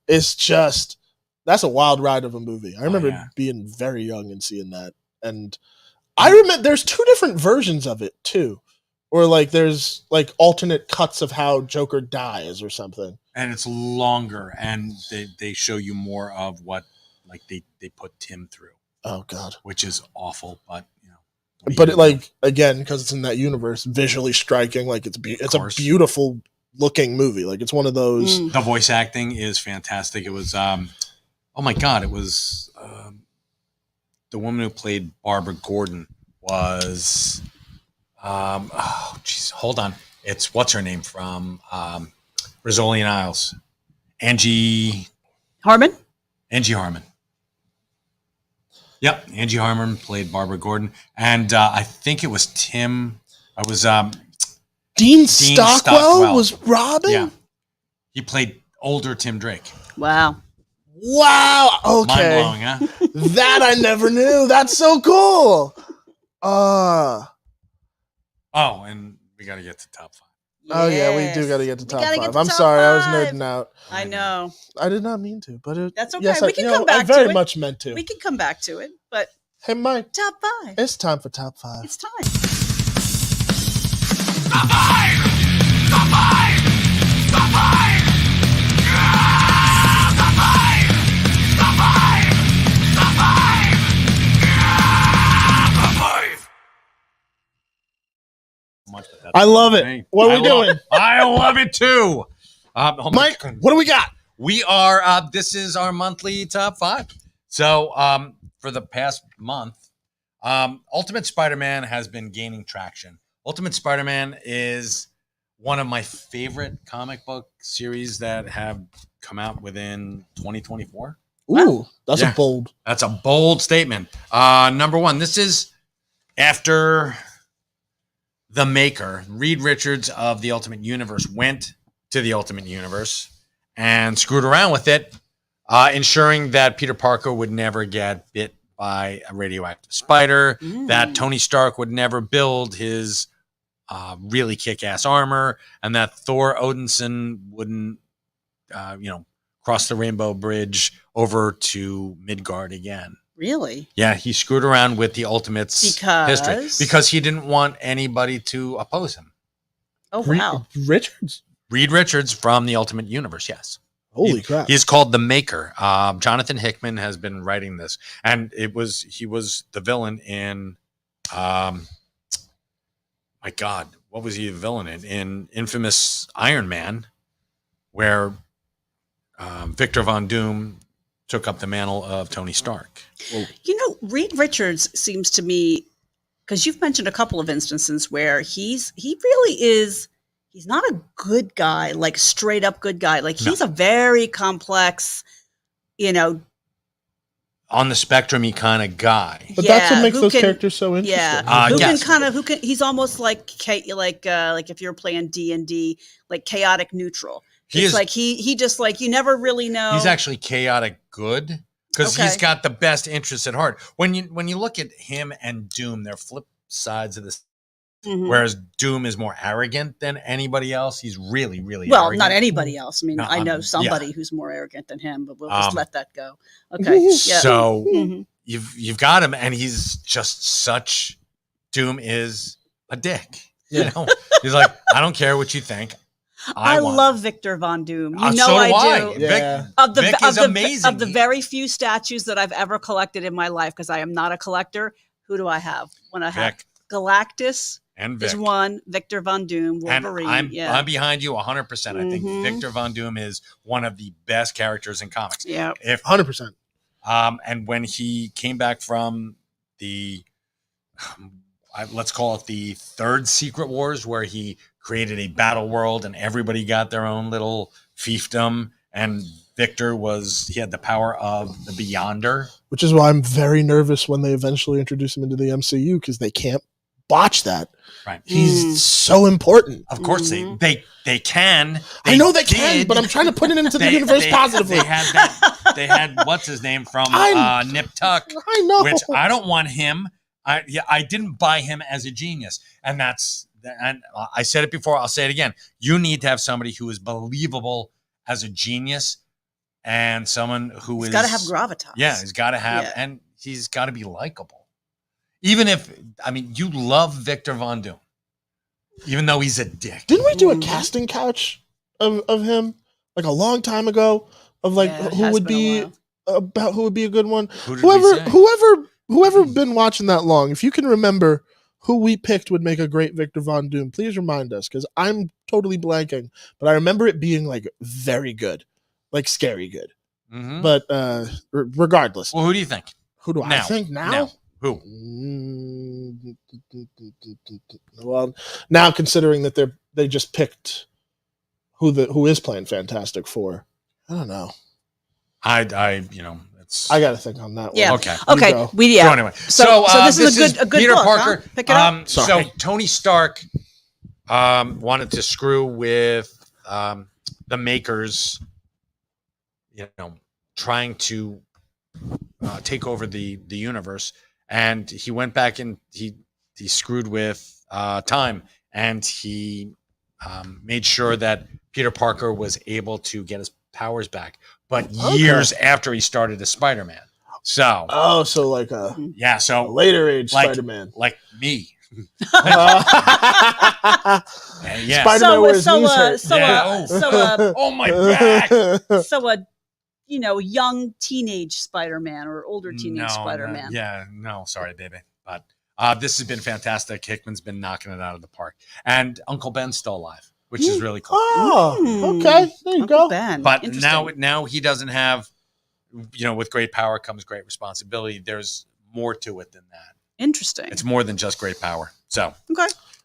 it's just, that's a wild ride of a movie. I remember being very young and seeing that. And I remember there's two different versions of it too. Or like there's like alternate cuts of how Joker dies or something.
And it's longer, and they show you more of what like they put Tim through.
Oh God.
Which is awful, but you know.
But it, like, again, because it's in that universe, visually striking, like it's a beautiful looking movie. Like, it's one of those.
The voice acting is fantastic. It was oh my God, it was the woman who played Barbara Gordon was oh jeez, hold on. It's what's her name from Rizzoli and Isles. Angie Harmon. Yep, Angie Harmon played Barbara Gordon, and I think it was Tim. I was
Dean Stockwell was Robin.
Yeah, he played older Tim Drake.
Wow.
Okay.
Mind blowing, huh?
That I never knew. That's so cool.
Oh, and we got to get to top 5.
Oh yeah, we do got to get to top 5. I'm sorry, I was nerding out.
I know.
I did not mean to, but
that's okay.
Yes,
we can come back to it.
I very much meant to.
We can come back to it, but
hey, Mike.
Top 5.
It's time for top 5.
It's time.
Top 5. Top 5. Top 5. Top 5. Top 5. Top 5. Top 5.
I love it. What are we doing?
I love it too.
Mike, what do we got?
We are, this is our monthly top 5. So for the past month, Ultimate Spider-Man has been gaining traction. Ultimate Spider-Man is one of my favorite comic book series that have come out within 2024.
Ooh, that's a bold
statement. Number 1, this is after the maker, Reed Richards of the Ultimate Universe, went to the Ultimate Universe and screwed around with it, ensuring that Peter Parker would never get bit by a radioactive spider, that Tony Stark would never build his really kick-ass armor, and that Thor Odinson wouldn't, cross the Rainbow Bridge over to Midgard again.
Really?
Yeah, he screwed around with the Ultimates history because he didn't want anybody to oppose him.
Oh, wow.
Reed Richards from the Ultimate Universe, yes.
Holy crap.
He's called the Maker. Jonathan Hickman has been writing this, and he was the villain in my God, what was he the villain in infamous Iron Man, where Victor Von Doom took up the mantle of Tony Stark.
Well, Reed Richards seems to me, because you've mentioned a couple of instances where he really is, he's not a good guy, like straight up good guy. Like he's a very complex, on
the spectrum-y kind of guy.
But that's what makes those characters so interesting.
Yeah, he's almost like if you're playing D&D, like chaotic neutral. He just like, you never really know.
He's actually chaotic good because he's got the best interests at heart. When you look at him and Doom, they're flip sides of this. Whereas Doom is more arrogant than anybody else. He's really, really arrogant.
Not anybody else. I mean, I know somebody who's more arrogant than him, but we'll just let that go. Okay.
So you've got him, and he's just such. Doom is a dick. He's like, I don't care what you think.
I love Victor Von Doom. You know
so
I do.
Yeah.
Vic is amazing.
Of the very few statues that I've ever collected in my life, because I am not a collector, who do I have? When I have Galactus
and Vic.
is one, Victor Von Doom, Wolverine.
And I'm behind you 100%. I think Victor Von Doom is one of the best characters in comics.
Yeah.
100%.
And when he came back from the, let's call it the third Secret Wars, where he created a battle world and everybody got their own little fiefdom, and Victor he had the power of the Beyonder.
Which is why I'm very nervous when they eventually introduce him into the MCU, because they can't botch that.
Right.
He's so important.
Of course they can.
I know they can, but I'm trying to put it into the universe positively.
They had what's his name from Nip Tuck.
I know.
Which I don't want him. I didn't buy him as a genius. And I said it before, I'll say it again. You need to have somebody who is believable as a genius, and someone who
he's got to have gravitas.
Yeah, he's got to have, and he's got to be likable. Even if, you love Victor Von Doom, even though he's a dick.
Didn't we do a casting couch of him like a long time ago? Of like who would be a good one? Whoever been watching that long, if you can remember who we picked would make a great Victor Von Doom, please remind us, because I'm totally blanking. But I remember it being like very good, like scary good. Mm-hmm. But regardless.
Well, who do you think?
Who do I think now?
Who?
Well, now considering that they just picked who is playing Fantastic Four, I don't know.
I got
to think on that one.
Yeah.
Okay.
So
anyway,
so this is a good
Peter
book,
Parker.
Huh? Pick it up.
So Tony Stark wanted to screw with the makers, trying to take over the universe, and he went back and he screwed with time, and he made sure that Peter Parker was able to get his powers back, but years after he started as Spider-Man. So
so like a
later
age Spider-Man,
like me.
Spider-Man wears
oh my back.
So a young teenage Spider-Man or older teenage Spider-Man.
Sorry, baby, but this has been fantastic. Hickman's been knocking it out of the park, and Uncle Ben's still alive, which is really cool.
Oh, okay. There you go.
Ben.
But now he doesn't have, with great power comes great responsibility. There's more to it than that.
Interesting.
It's more than just great power. So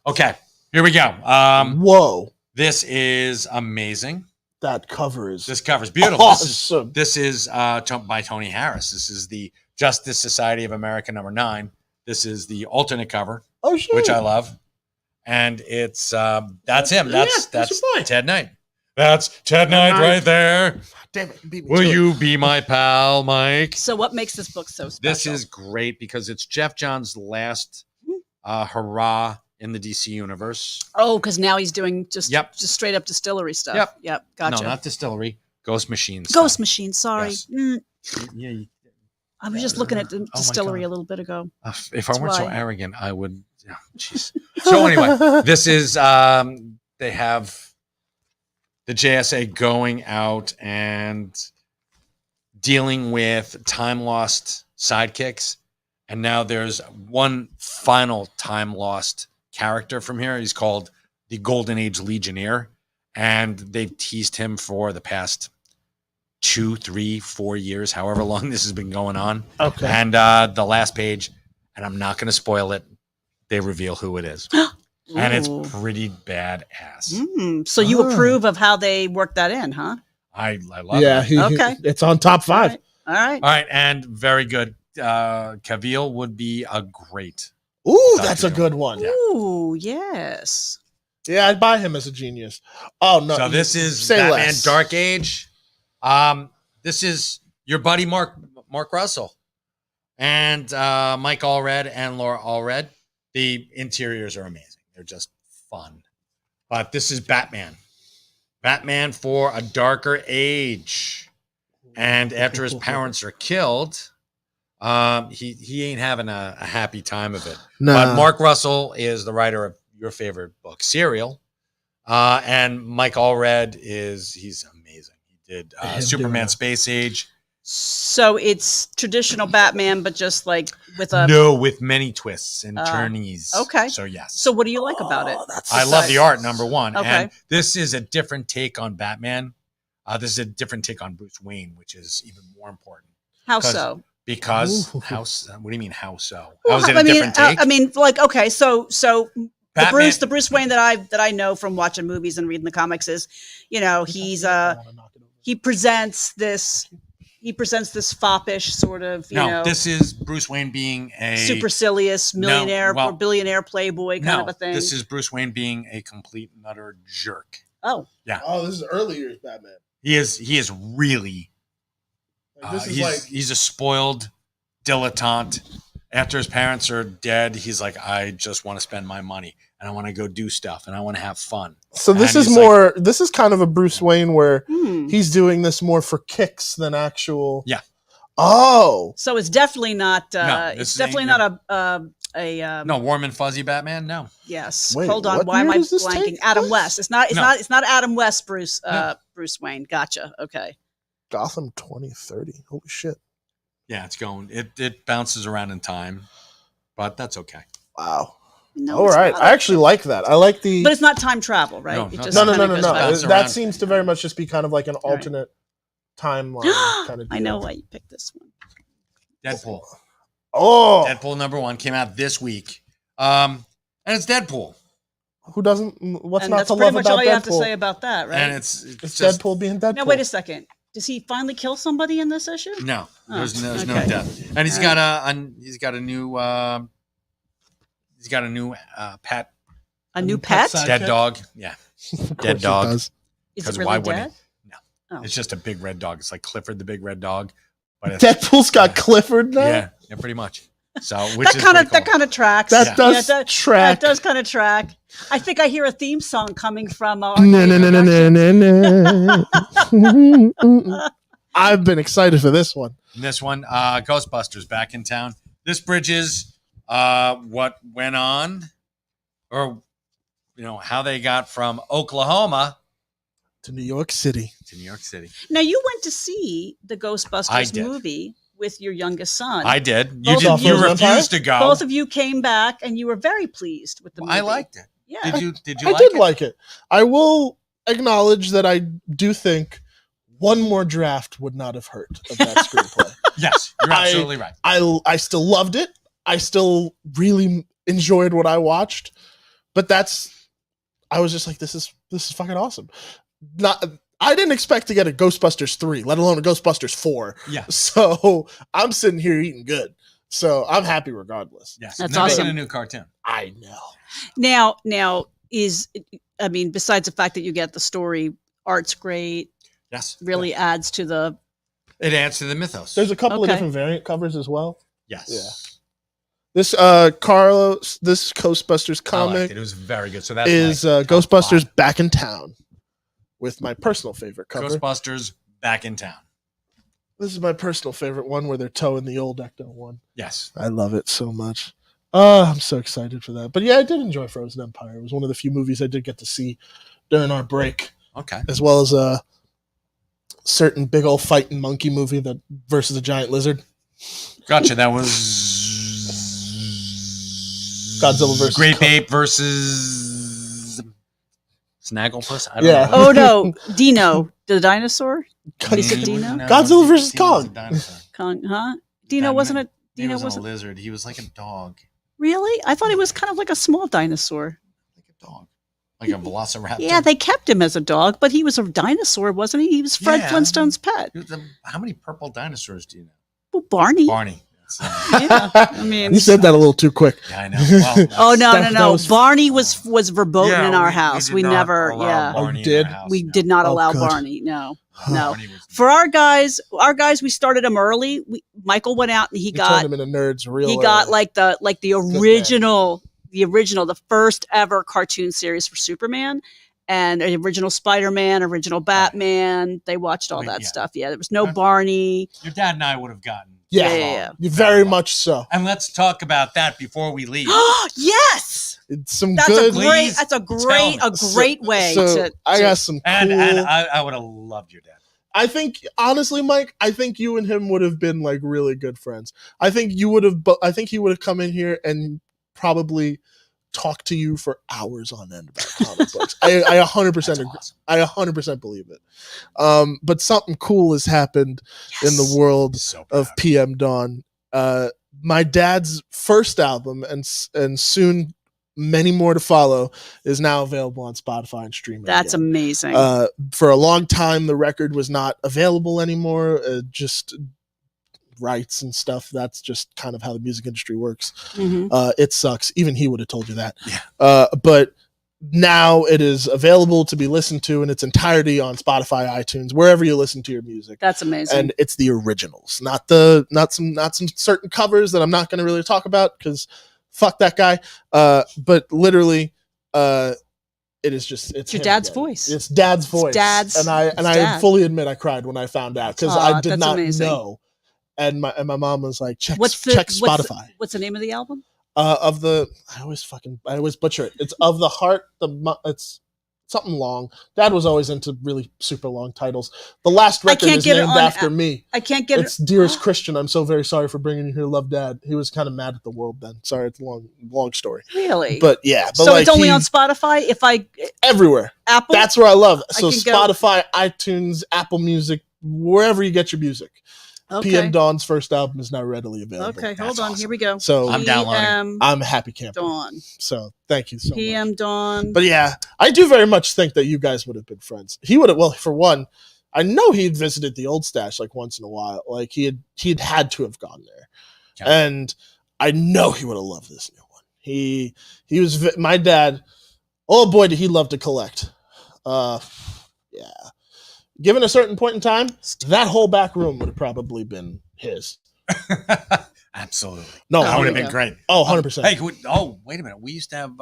okay,
here we go.
Whoa,
this is amazing.
This cover is
beautiful.
Awesome.
This is by Tony Harris. This is the Justice Society of America #9. This is the alternate cover, which I love. And it's that's him. That's Ted Knight. That's Ted Knight right there.
Damn it! Beat me.
Will you be my pal, Mike?
So what makes this book so special?
This is great because it's Jeff Johns' last hurrah in the DC universe.
Oh, because now he's doing just straight up distillery stuff. Yep. Gotcha.
No, not distillery. Ghost Machines.
Ghost Machines. Sorry.
Yes. Yeah.
I was just looking at the distillery a little bit ago.
If I weren't so arrogant, I would. Jeez. So anyway, this is they have the JSA going out and dealing with time lost sidekicks, and now there's one final time lost character from here. He's called the Golden Age Legionnaire, and they've teased him for the past 2, 3, 4 years, however long this has been going on.
Okay.
And the last page, and I'm not going to spoil it, they reveal who it is. And it's pretty badass.
So you approve of how they work that in, huh?
I love it.
Okay. It's on top 5.
All right.
And very good. Cavill would be a great.
Ooh, that's a good one.
Ooh, yes.
Yeah, I'd buy him as a genius. Oh, no.
So this is Batman Dark Age. This is your buddy Mark Russell and Mike Allred and Laura Allred. The interiors are amazing. They're just fun. But this is Batman. Batman for a darker age. And after his parents are killed, he ain't having a happy time of it. No. But Mark Russell is the writer of your favorite book, Serial. And Mike Allred he's amazing. He did Superman Space Age.
So it's traditional Batman, but just like
with many twists and turnies.
Okay.
So yes.
So what do you like about it?
I love the art, number one.
Okay.
And this is a different take on Batman. This is a different take on Bruce Wayne, which is even more important.
How so?
Because what do you mean how so? How is it a different take?
I mean, like, okay, so the Bruce Wayne that I know from watching movies and reading the comics is, he presents this foppish sort of,
this is Bruce Wayne being a
supercilious millionaire or billionaire playboy kind of a thing.
This is Bruce Wayne being a complete and utter jerk.
Oh.
Yeah.
Oh, this is early years Batman.
He is really he's a spoiled dilettante. After his parents are dead, he's like, I just want to spend my money and I want to go do stuff and I want to have fun.
So this is kind of a Bruce Wayne where he's doing this more for kicks than actual.
Yeah.
Oh.
So it's definitely not.
No, warm and fuzzy Batman. No.
Yes.
Wait,
hold on. Why am I blanking? Adam West. It's not Adam West. Bruce Wayne. Gotcha. Okay.
Gotham 2030. Holy shit.
Yeah, it's going. It bounces around in time, but that's okay.
Wow.
No,
all right. I actually like that. I like the.
But it's not time travel, right?
No.
That seems to very much just be kind of like an alternate timeline kind of deal.
I know why you picked this one.
Deadpool.
Oh.
Deadpool #1 came out this week. And it's Deadpool.
Who doesn't? What's
and
not
that's
to
pretty
love
much
about
all you
Deadpool?
have to say about that, right?
And it's
just, Deadpool being Deadpool.
Now wait a second. Does he finally kill somebody in this issue?
No, there's no death, and he's got a new pet.
A new pet?
Dead dog. Yeah, dead dog.
Is it really
why
dead?
wouldn't it? No, it's just a big red dog. It's like Clifford the Big Red Dog. But
Deadpool's got Clifford now.
Yeah, pretty much. So
that kind of tracks.
That does track.
That does kind of track. I think I hear a theme song coming from.
I've been excited for this one.
This one, Ghostbusters back in town. This bridges what went on, or how they got from Oklahoma
to New York City.
Now you went to see the Ghostbusters movie with your youngest son.
I did. You refused to go.
Both of you came back, and you were very pleased with the movie.
I liked it.
Yeah.
Did you
I
like
did
it?
like it. I will acknowledge that I do think one more draft would not have hurt of that screenplay.
Yes, you're absolutely right.
I still loved it. I still really enjoyed what I watched, but I was just like, this is fucking awesome. I didn't expect to get a Ghostbusters 3, let alone a Ghostbusters 4.
Yeah.
So I'm sitting here eating good. So I'm happy regardless.
Yes.
That's
awesome.
awesome.
Making a new cartoon.
I know.
Now besides the fact that you get the story, art's great.
Yes.
Really adds to the.
It adds to the mythos.
There's a couple of different variant covers as well.
Yes.
Yeah. This this Ghostbusters comic.
It was very good. So that
is Ghostbusters Back in Town, with my personal favorite cover.
Ghostbusters Back in Town.
This is my personal favorite one where they're towing the old Ecto one.
Yes.
I love it so much. I'm so excited for that. But yeah, I did enjoy Frozen Empire. It was one of the few movies I did get to see during our break.
Okay.
As well as a certain big old fighting monkey movie versus a giant lizard.
Gotcha. That was
Godzilla versus
Grape Ape versus Snagglepuss. I don't know.
Oh no, Dino the dinosaur. Is it Dino?
No,
Godzilla versus Kong.
Kong, huh? Dino wasn't a Dino
wasn't a lizard. He was like a dog.
Really? I thought he was kind of like a small dinosaur.
Like a dog. Like a velociraptor.
Yeah, they kept him as a dog, but he was a dinosaur, wasn't he? He was Fred Flintstone's pet.
How many purple dinosaurs do you know?
Well, Barney.
Yeah,
I mean,
you said that a little too quick.
Yeah, I know. Well,
no. Barney was verboten in our house. We never.
Barney did.
We did not allow Barney. No. For our guys, we started him early. Michael went out and he got
turned him into nerds real.
He got like the original, the first ever cartoon series for Superman. and the original Spider-Man, original Batman. They watched all that stuff. Yeah, there was no Barney.
Your dad and I would have gotten.
Yeah. Very much so.
And let's talk about that before we leave.
Yes,
it's some
that's
good.
That's a great way to.
I got some cool.
And I would have loved your dad.
I think honestly, Mike, I think you and him would have been like really good friends. I think he would have come in here and probably talk to you for hours on end about comic books. I 100% agree. Awesome. I 100% believe it. But something cool has happened in the world of PM Dawn. My dad's first album and soon many more to follow is now available on Spotify and streaming.
That's amazing.
For a long time, the record was not available anymore. Just rights and stuff. That's just kind of how the music industry works. Mm-hmm. It sucks. Even he would have told you that. Yeah. But now it is available to be listened to in its entirety on Spotify, iTunes, wherever you listen to your music.
That's amazing.
And it's the originals, not some certain covers that I'm not going to really talk about because fuck that guy. But literally, it is just it's
your dad's voice.
It's dad's voice. I fully admit I cried when I found out because I did not know. And my mom was like, check Spotify.
What's the name of the album?
I always butcher it. It's Of the Heart. It's something long. Dad was always into really super long titles. The last record is named after me.
I can't get
It's Dearest Christian. I'm so very sorry for bringing you here. Love, Dad. He was kind of mad at the world then. Sorry, it's a long story.
Really?
But yeah.
So it's only on Spotify?
Everywhere.
Apple?
That's where I love it. So Spotify, iTunes, Apple Music, wherever you get your music. Okay. PM Dawn's first album is now readily available.
Okay, hold on. Awesome. Here we go.
So
I'm downloading.
I'm a happy camper.
Dawn.
So thank you so much.
PM Dawn.
But yeah, I do very much think that you guys would have been friends. He would have. Well, for one, I know he'd visited the old stash like once in a while. Like he'd had to have gone there, and I know he would have loved this new one. He was my dad. Oh boy, did he love to collect. Yeah. Given a certain point in time, that whole back room would have probably been his.
Absolutely.
No,
that would have been great.
Oh, 100%.
Hey, wait a minute. We used to have,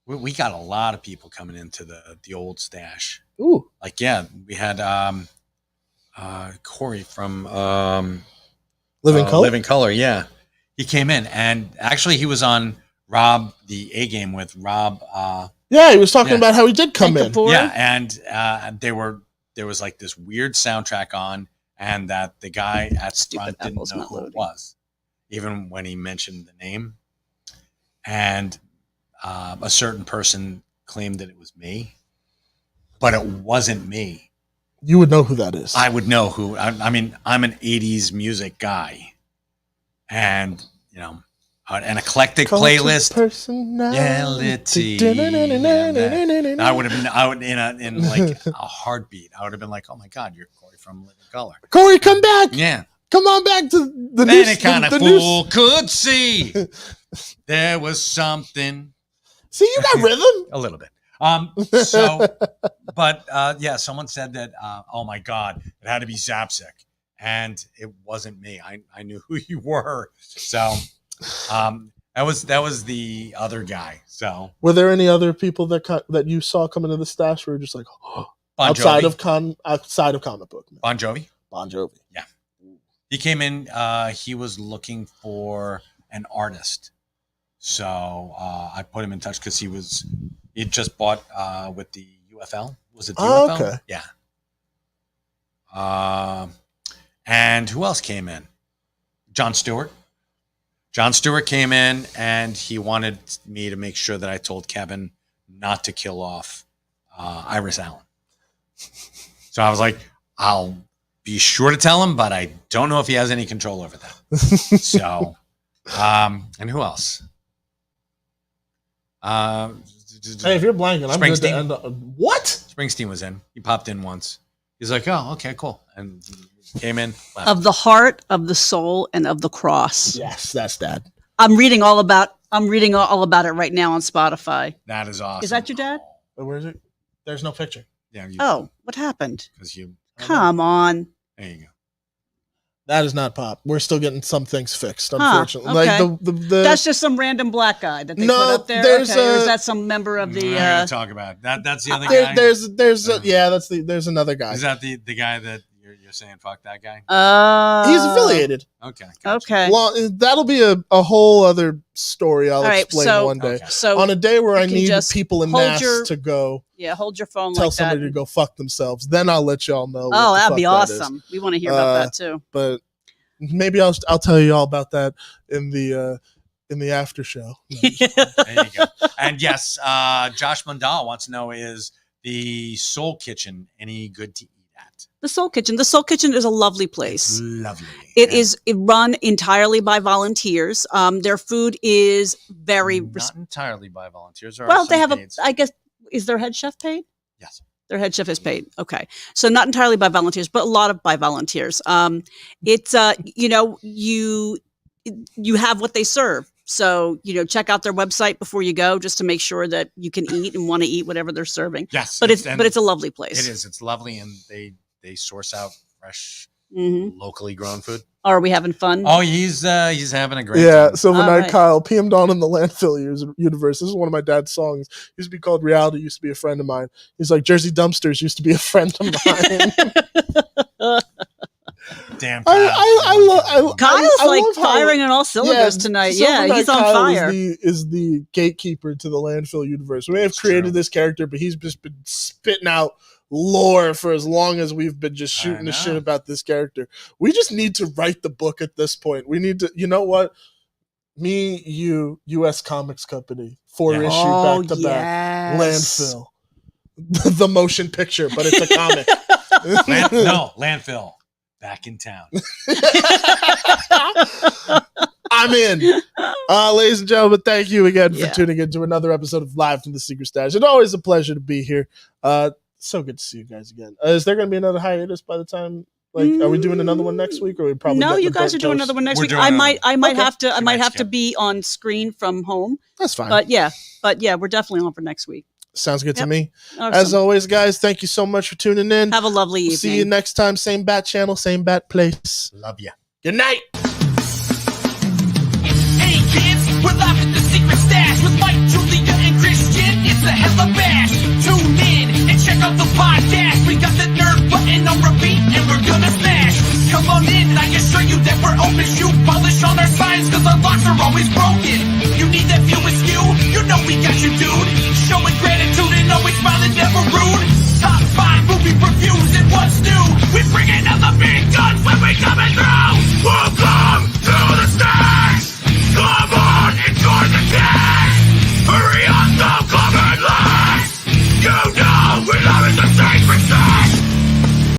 we got a lot of people coming into the old stash.
Ooh.
Like, yeah, we had Corey from
Living Color?
Living Color, yeah. He came in, and actually he was on Rob, the A Game with Rob.
Yeah, he was talking about how he did come in.
Yeah, and there was like this weird soundtrack on, and that the guy at front didn't know who it was, even when he mentioned the name. And a certain person claimed that it was me, but it wasn't me.
You would know who that is.
I would know who. I mean, I'm an 80s music guy, and you know. An eclectic playlist. Personality. I would have been in like a heartbeat. I would have been like, "Oh my God, you're Corey from Living Color."
Corey, come back!
Yeah,
come on back to the
news. Any kind of fool could see there was something.
See, you got rhythm
a little bit. But yeah, someone said that. Oh my God, it had to be Zapsik, and it wasn't me. I knew who you were. So. That was the other guy. So,
were there any other people that you saw come into the stash where you're just like, oh, outside of comic book? Man.
Bon Jovi.
Bon Jovi.
Yeah, he came in. He was looking for an artist, so I put him in touch because he just bought with the UFL. Was it the UFL?
Okay.
Yeah. And who else came in? Jon Stewart. Jon Stewart came in, and he wanted me to make sure that I told Kevin not to kill off Iris Allen. So I was like, I'll be sure to tell him, but I don't know if he has any control over that. So, and who else?
Hey, if you're blanking, I'm good to end up. What?
Springsteen was in. He popped in once. He's like, oh, okay, cool. And came in. Left.
Of the heart, of the soul, and of the cross.
Yes, that's Dad.
I'm reading all about it right now on Spotify.
That is awesome.
Is that your dad?
Where is it? There's no picture.
Yeah.
What happened?
Because you.
Come on.
There you go.
That is not pop. We're still getting some things fixed, unfortunately.
Okay.
Like the
that's just some random black guy that they put up there.
There's
or is that some member of the?
Talk about that. That's the other guy.
There's there's another guy.
Is that the guy that you're saying fuck that guy?
He's affiliated.
Okay.
Gotcha. Okay.
Well, that'll be a whole other story. I'll explain one day.
Okay.
So on a day where I need people in mass to go.
Yeah, hold your phone.
Tell somebody to go fuck themselves. Then I'll let y'all know.
Oh, that'd be awesome. We want to hear about that too.
But maybe I'll tell you all about that in the after show.
There you go. And yes, Josh Mundal wants to know, is the Soul Kitchen any good to eat at?
The Soul Kitchen. The Soul Kitchen is a lovely place.
It's lovely.
It is run entirely by volunteers. Their food is
not entirely by volunteers.
Well, they have I guess, is their head chef paid?
Yes.
Their head chef is paid. Okay. So not entirely by volunteers, but a lot of by volunteers. It's, you have what they serve. So, check out their website before you go, just to make sure that you can eat and want to eat whatever they're serving.
Yes.
But it's a lovely place.
It is. It's lovely. And they source out fresh, locally grown food.
Oh, are we having fun?
Oh, he's having a great
time.
So
Silver Knight Kyle, PM'd on in the landfill universe. This is one of my dad's songs. Used to be called Reality, used to be a friend of mine. He's like, Jersey Dumpsters used to be a friend of mine.
Damn.
Kyle's firing on all cylinders tonight. Yeah, he's on fire.
Is the gatekeeper to the landfill universe. We may have created this character, but he's just been spitting out lore for as long as we've been just shooting the shit about this character. We just need to write the book at this point. We need to, you know what? Me, you, U.S. Comics Company, 4-issue back to back, landfill, the motion picture, but it's a comic.
Landfill. Back in town.
I'm in. Ladies and gentlemen, thank you again for tuning in to another episode of Live from the Secret Stash. It's always a pleasure to be here. So good to see you guys again. Is there going to be another hiatus by the time? Are we doing another one next week, or we probably?
No, you guys are doing another one next week. I might have to be on screen from home.
That's fine.
But yeah, we're definitely on for next week.
Sounds good to me.
Awesome.
As always, guys, thank you so much for tuning in.
Have a lovely evening.
See you next time. Same bat channel, same bat place.
Love ya.
Good night.
Hey kids, we're live at the Secret Stash with Mike, Julia, and Christian. It's a hella bash. Tune in and check out the podcast. We got the nerd button on repeat, and we're gonna smash. Come on in, and I assure you that we're open. Shoe polish on our signs, cause our locks are always broken. You need that view askew? You know we got you, dude. Showing great